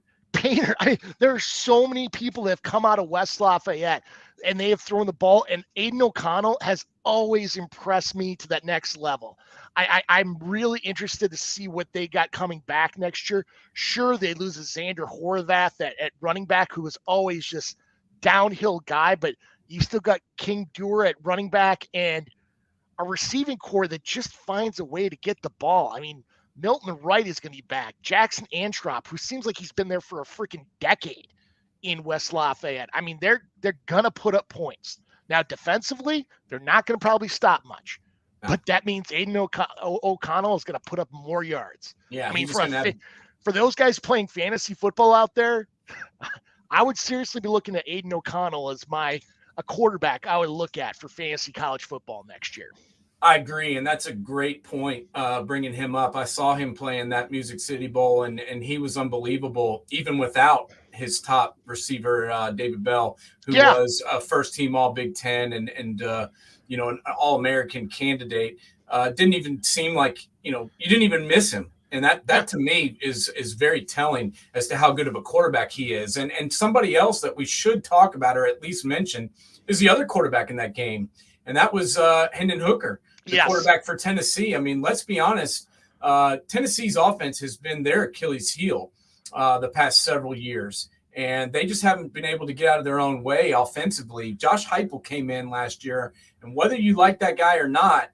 There are so many people that have come out of West Lafayette and they have thrown the ball, and Aiden O'Connell has always impressed me to that next level. I'm really interested to see what they got coming back next year. Sure, they lose a Xander Horvath at running back, who was always just downhill guy, but you still got King Dewar at running back and a receiving core that just finds a way to get the ball. I mean, Milton Wright is going to be back. Jackson Antrop, who seems like he's been there for a freaking decade in West Lafayette. I mean, they're going to put up points. Now, defensively, they're not going to probably stop much. No. But that means Aiden O'Connell is going to put up more yards. Yeah, I mean, for those guys playing fantasy football out there, I would seriously be looking at Aiden O'Connell as a quarterback I would look at for fantasy college football next year. I agree, and that's a great point, bringing him up. I saw him play in that Music City Bowl, and he was unbelievable, even without his top receiver, David Bell, who was a first-team All-Big Ten and an All-American candidate. Didn't even seem like, you didn't even miss him. And that to me is very telling as to how good of a quarterback he is. And somebody else that we should talk about or at least mention is the other quarterback in that game. And that was Hendon Hooker, the quarterback for Tennessee. I mean, let's be honest. Tennessee's offense has been their Achilles heel the past several years. And they just haven't been able to get out of their own way offensively. Josh Heupel came in last year. And whether you like that guy or not,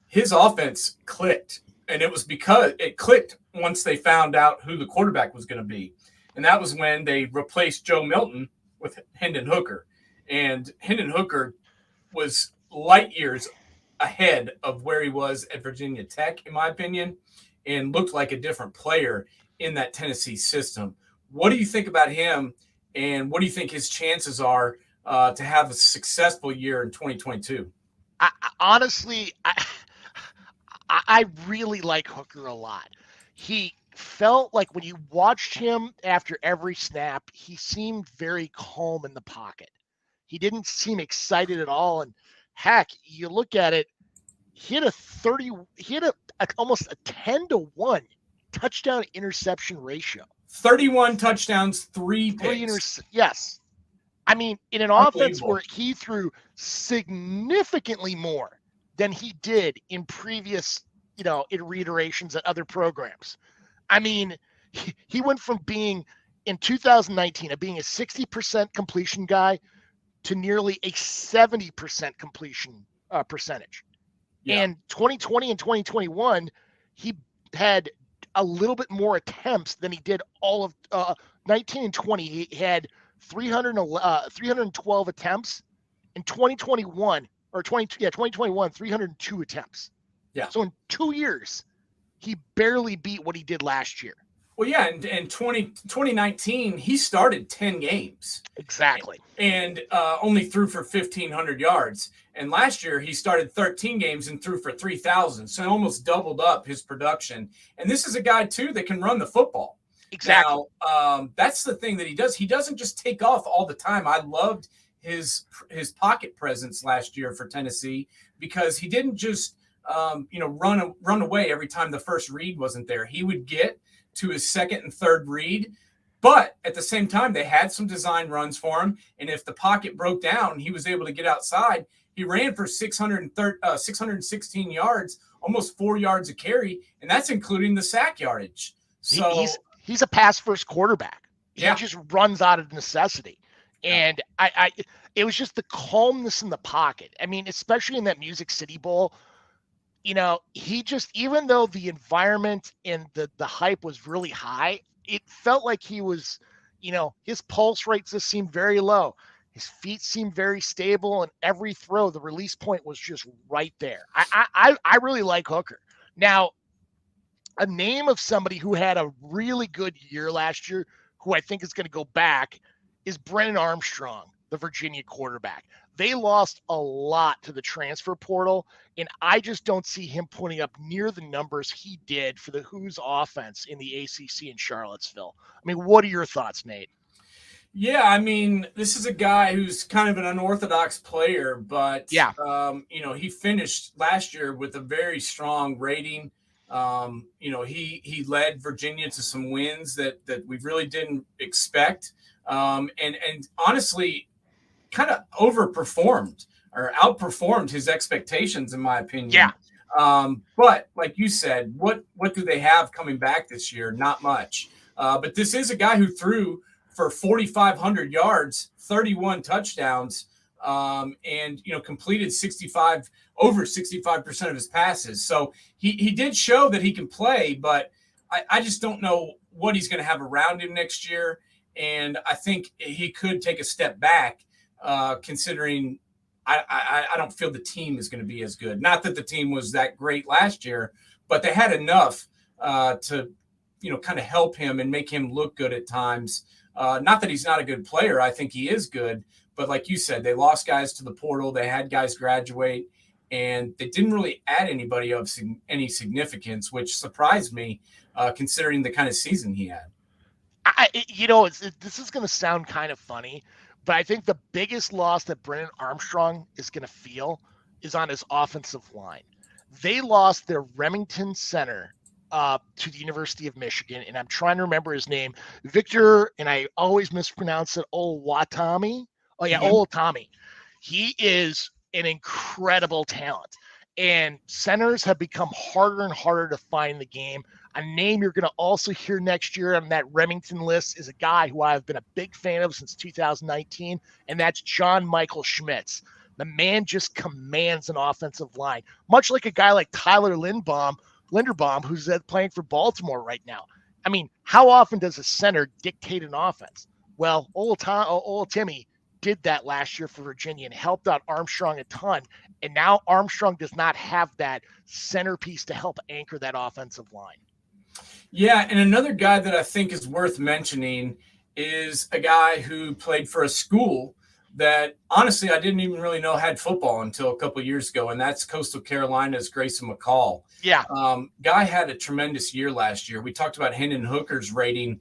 his offense clicked. And it was because it clicked once they found out who the quarterback was going to be. And that was when they replaced Joe Milton with Hendon Hooker. And Hendon Hooker was light years ahead of where he was at Virginia Tech, in my opinion, and looked like a different player in that Tennessee system. What do you think about him, and what do you think his chances are to have a successful year in 2022? Honestly, I really like Hooker a lot. He felt like when you watched him after every snap, he seemed very calm in the pocket. He didn't seem excited at all. And heck, you look at it, he had almost a 10-1 touchdown interception ratio. 31 touchdowns, 3 picks. Yes. I mean, in an offense where he threw significantly more than he did in previous, iterations at other programs. I mean, he went from being in 2019 of being a 60% completion guy to nearly a 70% completion percentage. Yeah. And 2020 and 2021, he had a little bit more attempts than he did all of 19 and 20. He had 312 attempts. In 2021, 302 attempts. Yeah. So in 2 years, he barely beat what he did last year. Well, yeah, in 2019, he started 10 games. Exactly. And only threw for 1,500 yards. And last year, he started 13 games and threw for 3,000. So almost doubled up his production. And this is a guy, too, that can run the football. Exactly. Now, that's the thing that he does. He doesn't just take off all the time. I loved his pocket presence last year for Tennessee because he didn't just, run away every time the first read wasn't there. He would get to his second and third read. But at the same time, they had some design runs for him. And if the pocket broke down, he was able to get outside. He ran for 616 yards, almost 4 yards a carry, and that's including the sack yardage. So he's a pass-first quarterback. He just runs out of necessity. And it was just the calmness in the pocket. I mean, especially in that Music City Bowl, he just, even though the environment and the hype was really high, it felt like he was, his pulse rates just seemed very low. His feet seemed very stable, and every throw, the release point was just right there. I really like Hooker. Now, a name of somebody who had a really good year last year, who I think is going to go back, is Brennan Armstrong, the Virginia quarterback. They lost a lot to the transfer portal, and I just don't see him putting up near the numbers he did for the Who's offense in the ACC in Charlottesville. I mean, what are your thoughts, Nate? Yeah, I mean, this is a guy who's kind of an unorthodox player, but he finished last year with a very strong rating. He led Virginia to some wins that we really didn't expect, and honestly, kind of overperformed or outperformed his expectations, in my opinion. Yeah. But like you said, what do they have coming back this year? Not much. But this is a guy who threw for 4,500 yards, 31 touchdowns, and completed over 65% of his passes. So he did show that he can play, but I just don't know what he's going to have around him next year. And I think he could take a step back, considering I don't feel the team is going to be as good. Not that the team was that great last year, but they had enough to kind of help him and make him look good at times. Not that he's not a good player. I think he is good. But like you said, they lost guys to the portal. They had guys graduate, and they didn't really add anybody of any significance, which surprised me, considering the kind of season he had. This is going to sound kind of funny, but I think the biggest loss that Brennan Armstrong is going to feel is on his offensive line. They lost their Remington center to the University of Michigan, and I'm trying to remember his name, Victor, and I always mispronounce it, Owatami. Oh yeah, Owatami. He is an incredible talent, and centers have become harder and harder to find in the game. A name you're going to also hear next year on that Remington list is a guy who I've been a big fan of since 2019, and that's John Michael Schmitz. The man just commands an offensive line, much like a guy like Tyler Linderbaum, who's playing for Baltimore right now. I mean, how often does a center dictate an offense? Well, old Timmy did that last year for Virginia and helped out Armstrong a ton. And now Armstrong does not have that centerpiece to help anchor that offensive line. Yeah, and another guy that I think is worth mentioning is a guy who played for a school that honestly I didn't even really know had football until a couple of years ago, and that's Coastal Carolina's Grayson McCall. Yeah. Guy had a tremendous year last year. We talked about Hendon Hooker's rating.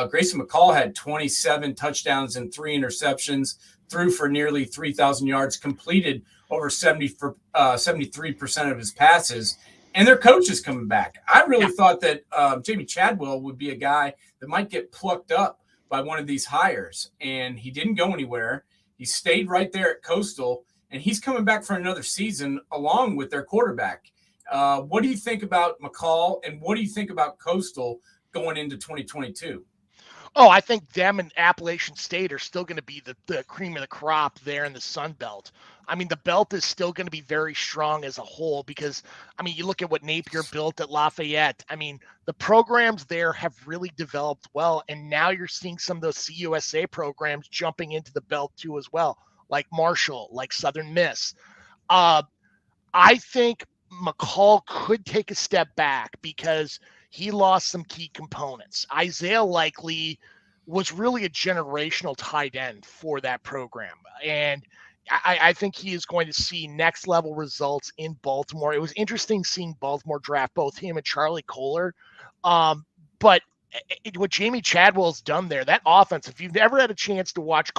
Grayson McCall had 27 touchdowns and 3 interceptions, threw for nearly 3,000 yards, completed over 73% of his passes, and their coach is coming back. I really thought that Jamie Chadwell would be a guy that might get plucked up by one of these hires, and he didn't go anywhere. He stayed right there at Coastal, and he's coming back for another season along with their quarterback. What do you think about McCall, and what do you think about Coastal going into 2022? Oh, I think them and Appalachian State are still going to be the cream of the crop there in the Sun Belt. I mean, the belt is still going to be very strong as a whole because, I mean, you look at what Napier built at Lafayette. I mean, the programs there have really developed well, and now you're seeing some of those CUSA programs jumping into the belt too as well, like Marshall, like Southern Miss. I think McCall could take a step back because he lost some key components. Isaiah Likely was really a generational tight end for that program. And I think he is going to see next level results in Baltimore. It was interesting seeing Baltimore draft both him and Charlie Kohler. But what Jamie Chadwell's done there, that offense, if you've ever had a chance to watch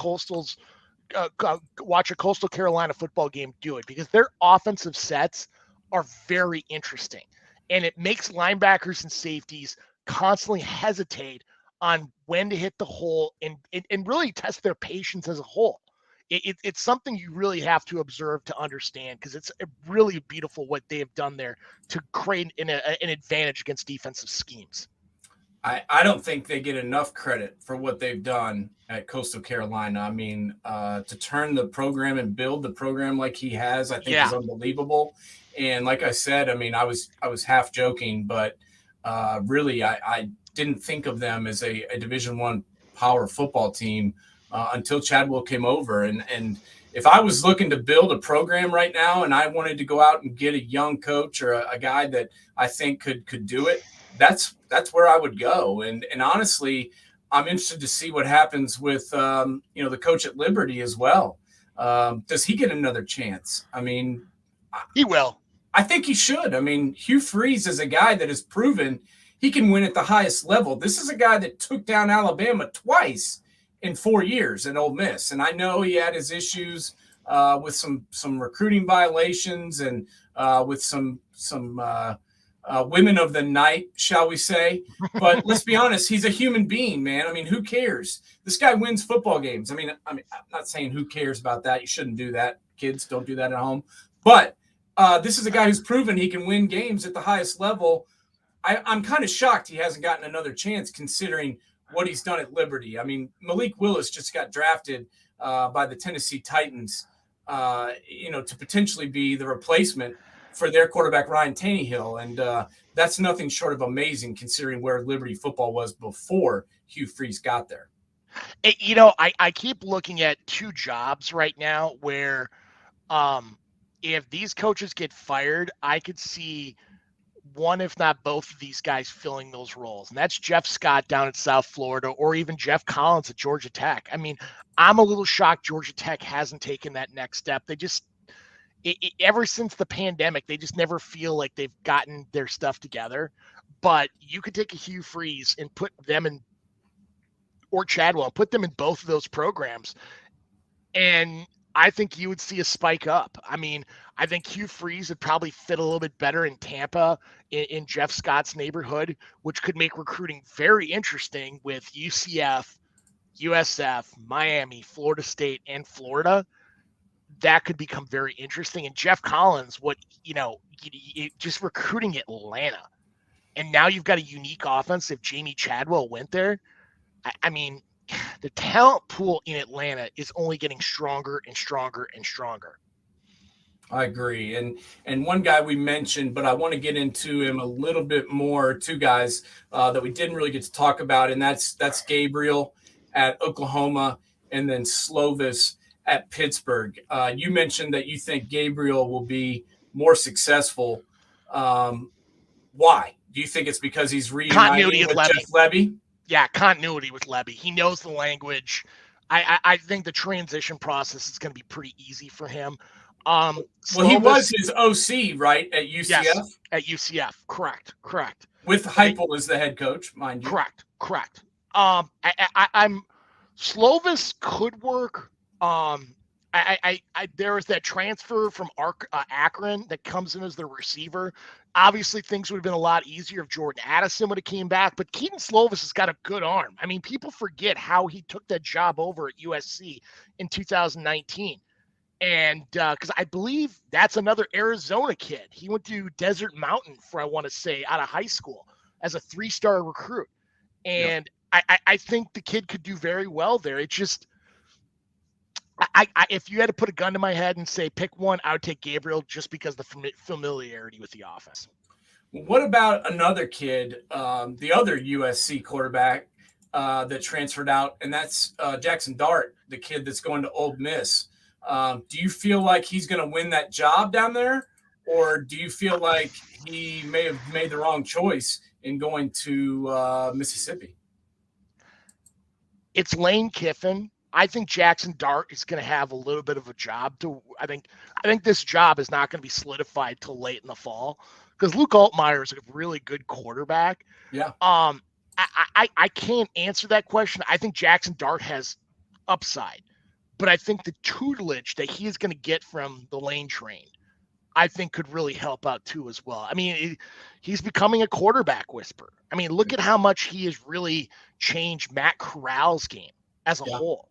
watch a Coastal Carolina football game, do it, because their offensive sets are very interesting. And it makes linebackers and safeties constantly hesitate on when to hit the hole and really test their patience as a whole. It's something you really have to observe to understand, because it's really beautiful what they have done there to create an advantage against defensive schemes. I don't think they get enough credit for what they've done at Coastal Carolina. I mean, to turn the program and build the program like he has, I think is unbelievable. And like I said, I mean, I was half joking, but really, I didn't think of them as a Division I power football team until Chadwell came over. And if I was looking to build a program right now, and I wanted to go out and get a young coach or a guy that I think could do it, that's where I would go. And honestly, I'm interested to see what happens with the coach at Liberty as well. Does he get another chance? I mean, he will. I think he should. I mean, Hugh Freeze is a guy that has proven he can win at the highest level. This is a guy that took down Alabama twice in 4 years at Ole Miss. And I know he had his issues with some recruiting violations and with some women of the night, shall we say. But let's be honest, he's a human being, man. I mean, who cares? This guy wins football games. I mean, I'm not saying who cares about that. You shouldn't do that. Kids, don't do that at home. But this is a guy who's proven he can win games at the highest level. I'm kind of shocked he hasn't gotten another chance considering what he's done at Liberty. I mean, Malik Willis just got drafted by the Tennessee Titans, to potentially be the replacement for their quarterback, Ryan Tannehill. And that's nothing short of amazing considering where Liberty football was before Hugh Freeze got there. I keep looking at two jobs right now where if these coaches get fired, I could see one, if not both of these guys filling those roles. And that's Jeff Scott down at South Florida, or even Jeff Collins at Georgia Tech. I mean, I'm a little shocked Georgia Tech hasn't taken that next step. They just, ever since the pandemic, they just never feel like they've gotten their stuff together. But you could take a Hugh Freeze and put them in, or Chadwell, put them in both of those programs. And I think you would see a spike up. I mean, I think Hugh Freeze would probably fit a little bit better in Tampa, in Jeff Scott's neighborhood, which could make recruiting very interesting with UCF, USF, Miami, Florida State, and Florida. That could become very interesting. And Jeff Collins, just recruiting Atlanta. And now you've got a unique offense. If Jamie Chadwell went there, I mean, the talent pool in Atlanta is only getting stronger and stronger and stronger. I agree. And one guy we mentioned, but I want to get into him a little bit more, two guys that we didn't really get to talk about, and that's Gabriel at Oklahoma and then Slovis at Pittsburgh. You mentioned that you think Gabriel will be more successful. Why? Do you think it's because he's reuniting with Jeff Lebby? Yeah, continuity with Lebby. He knows the language. I think the transition process is going to be pretty easy for him. Well, he was his OC, right, at UCF? Yes, at UCF. Correct. With Heupel as the head coach, mind you. Correct. Slovis could work. There was that transfer from Akron that comes in as the receiver. Obviously, things would have been a lot easier if Jordan Addison would have came back, but Keaton Slovis has got a good arm. I mean, people forget how he took that job over at USC in 2019. And because I believe that's another Arizona kid. He went to Desert Mountain I want to say, out of high school as a 3-star recruit. And yep. I think the kid could do very well there. It just – if you had to put a gun to my head and say pick one, I would take Gabriel just because of the familiarity with the offense. What about another kid, the other USC quarterback that transferred out, and that's Jackson Dart, the kid that's going to Ole Miss. Do you feel like he's going to win that job down there, or do you feel like he may have made the wrong choice in going to Mississippi? It's Lane Kiffin. I think Jackson Dart is going to have a little bit of a job. I think this job is not going to be solidified till late in the fall because Luke Altmaier is a really good quarterback. Yeah. I can't answer that question. I think Jackson Dart has upside, but I think the tutelage that he is going to get from the Lane train, I think could really help out too as well. I mean, he's becoming a quarterback whisperer. I mean, look at how much he has really changed Matt Corral's game as a whole.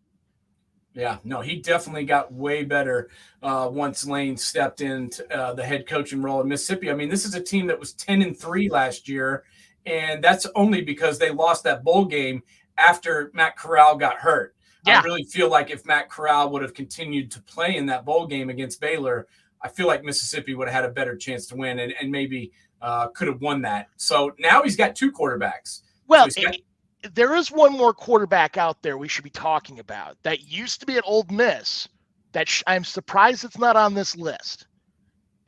Yeah, no, he definitely got way better once Lane stepped into the head coaching role in Mississippi. I mean, this is a team that was 10-3 last year, and that's only because they lost that bowl game after Matt Corral got hurt. Yeah. I really feel like if Matt Corral would have continued to play in that bowl game against Baylor, I feel like Mississippi would have had a better chance to win and maybe could have won that. So now he's got two quarterbacks. Well, there is one more quarterback out there we should be talking about that used to be at Ole Miss that I'm surprised it's not on this list.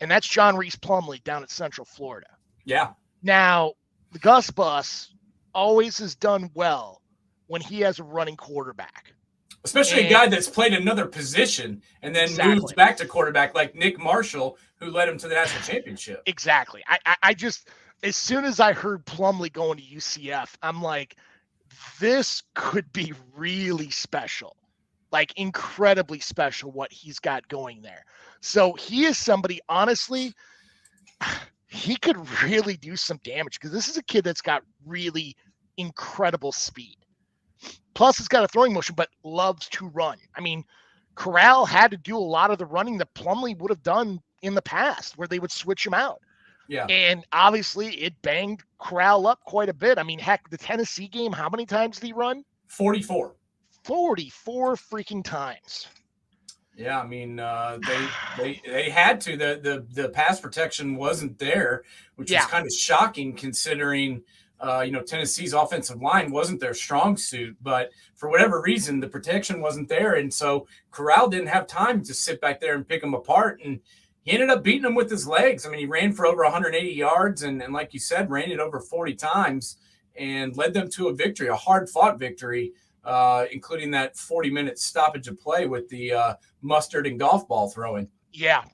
And that's John Reese Plumlee down at Central Florida. Yeah. Now, the Gus Bus always has done well when he has a running quarterback. Especially a guy that's played another position and then moves back to quarterback like Nick Marshall, who led him to the national championship. Exactly. I just, as soon as I heard Plumlee going to UCF, I'm like, this could be really special, like incredibly special what he's got going there. So he is somebody, honestly, he could really do some damage because this is a kid that's got really incredible speed. Plus, he's got a throwing motion, but loves to run. I mean, Corral had to do a lot of the running that Plumlee would have done in the past where they would switch him out. Yeah. And obviously it banged Corral up quite a bit. I mean, heck, the Tennessee game, how many times did he run? 44. 44 freaking times. Yeah, I mean, they had to. The pass protection wasn't there, which is kind of shocking considering Tennessee's offensive line wasn't their strong suit, but for whatever reason, the protection wasn't there. And so Corral didn't have time to sit back there and pick them apart. And he ended up beating them with his legs. I mean, he ran for over 180 yards and like you said, ran it over 40 times and led them to a victory, a hard-fought victory, including that 40-minute stoppage of play with the mustard and golf ball throwing. Yeah.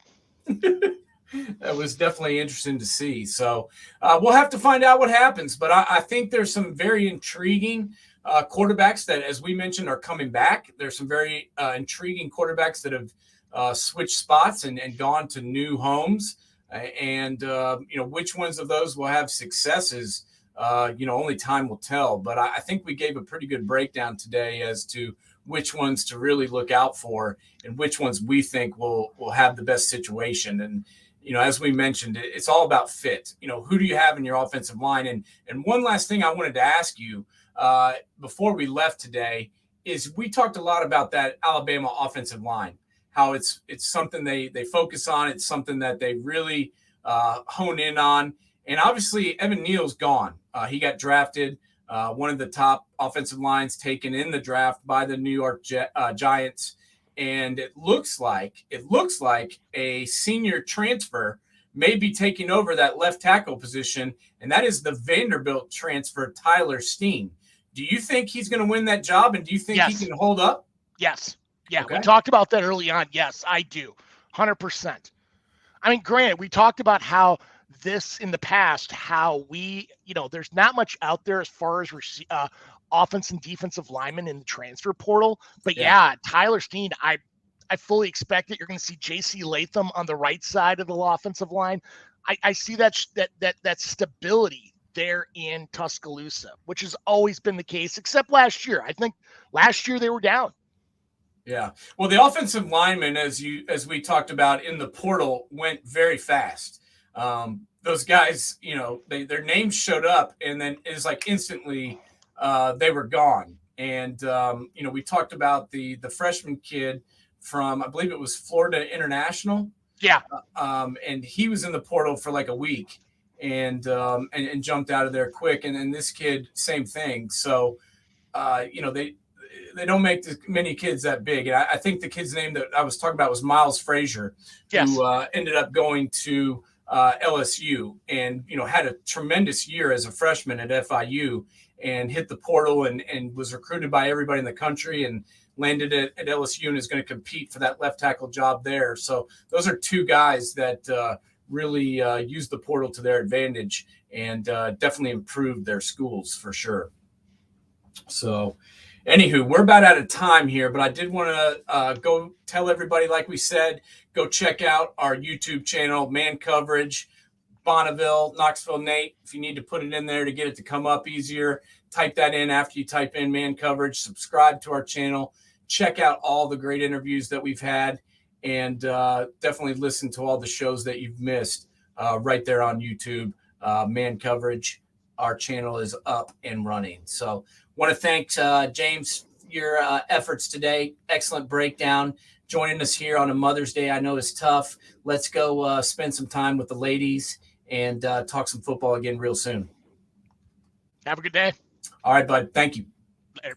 That was definitely interesting to see. So we'll have to find out what happens. But I think there's some very intriguing quarterbacks that, as we mentioned, are coming back. There's some very intriguing quarterbacks that have switched spots and gone to new homes. And which ones of those will have successes, only time will tell. But I think we gave a pretty good breakdown today as to which ones to really look out for and which ones we think will have the best situation. And, as we mentioned, it's all about fit. Who do you have in your offensive line? And one last thing I wanted to ask you before we left today is we talked a lot about that Alabama offensive line, how it's something they focus on. It's something that they really hone in on. And obviously, Evan Neal's gone. He got drafted, one of the top offensive lines taken in the draft by the New York Giants. And it looks like a senior transfer may be taking over that left tackle position, and that is the Vanderbilt transfer, Tyler Steen. Do you think he's going to win that job, and do you think he can hold up? Yes. Yeah, okay. We talked about that early on. Yes, I do. 100%. I mean, granted, we talked about how this in the past, how we, there's not much out there as far as offense and defensive linemen in the transfer portal. But yeah Tyler Steen, I fully expect that you're going to see J.C. Latham on the right side of the offensive line. I see that stability there in Tuscaloosa, which has always been the case, except last year. I think last year they were down. Yeah. Well, the offensive linemen, as we talked about in the portal, went very fast. Those guys, their names showed up, and then it's like instantly they were gone. And we talked about the freshman kid from, I believe it was Florida International. Yeah. And he was in the portal for like a week and jumped out of there quick. And then this kid, same thing. So, they don't make many kids that big. And I think the kid's name that I was talking about was Miles Frazier, who ended up going to LSU and, had a tremendous year as a freshman at FIU and hit the portal and was recruited by everybody in the country and landed at LSU and is going to compete for that left tackle job there. So those are two guys that really used the portal to their advantage and definitely improved their schools for sure. So anywho, we're about out of time here, but I did want to go tell everybody, like we said, go check out our YouTube channel, Man Coverage, Bonneville, Knoxville, Nate. If you need to put it in there to get it to come up easier, type that in after you type in Man Coverage. Subscribe to our channel. Check out all the great interviews that we've had, and definitely listen to all the shows that you've missed right there on YouTube. Man Coverage. Our channel is up and running. So want to thank James for your efforts today. Excellent breakdown. Joining us here on a Mother's Day I know is tough. Let's go spend some time with the ladies and talk some football again real soon. Have a good day. All right, bud. Thank you. Later.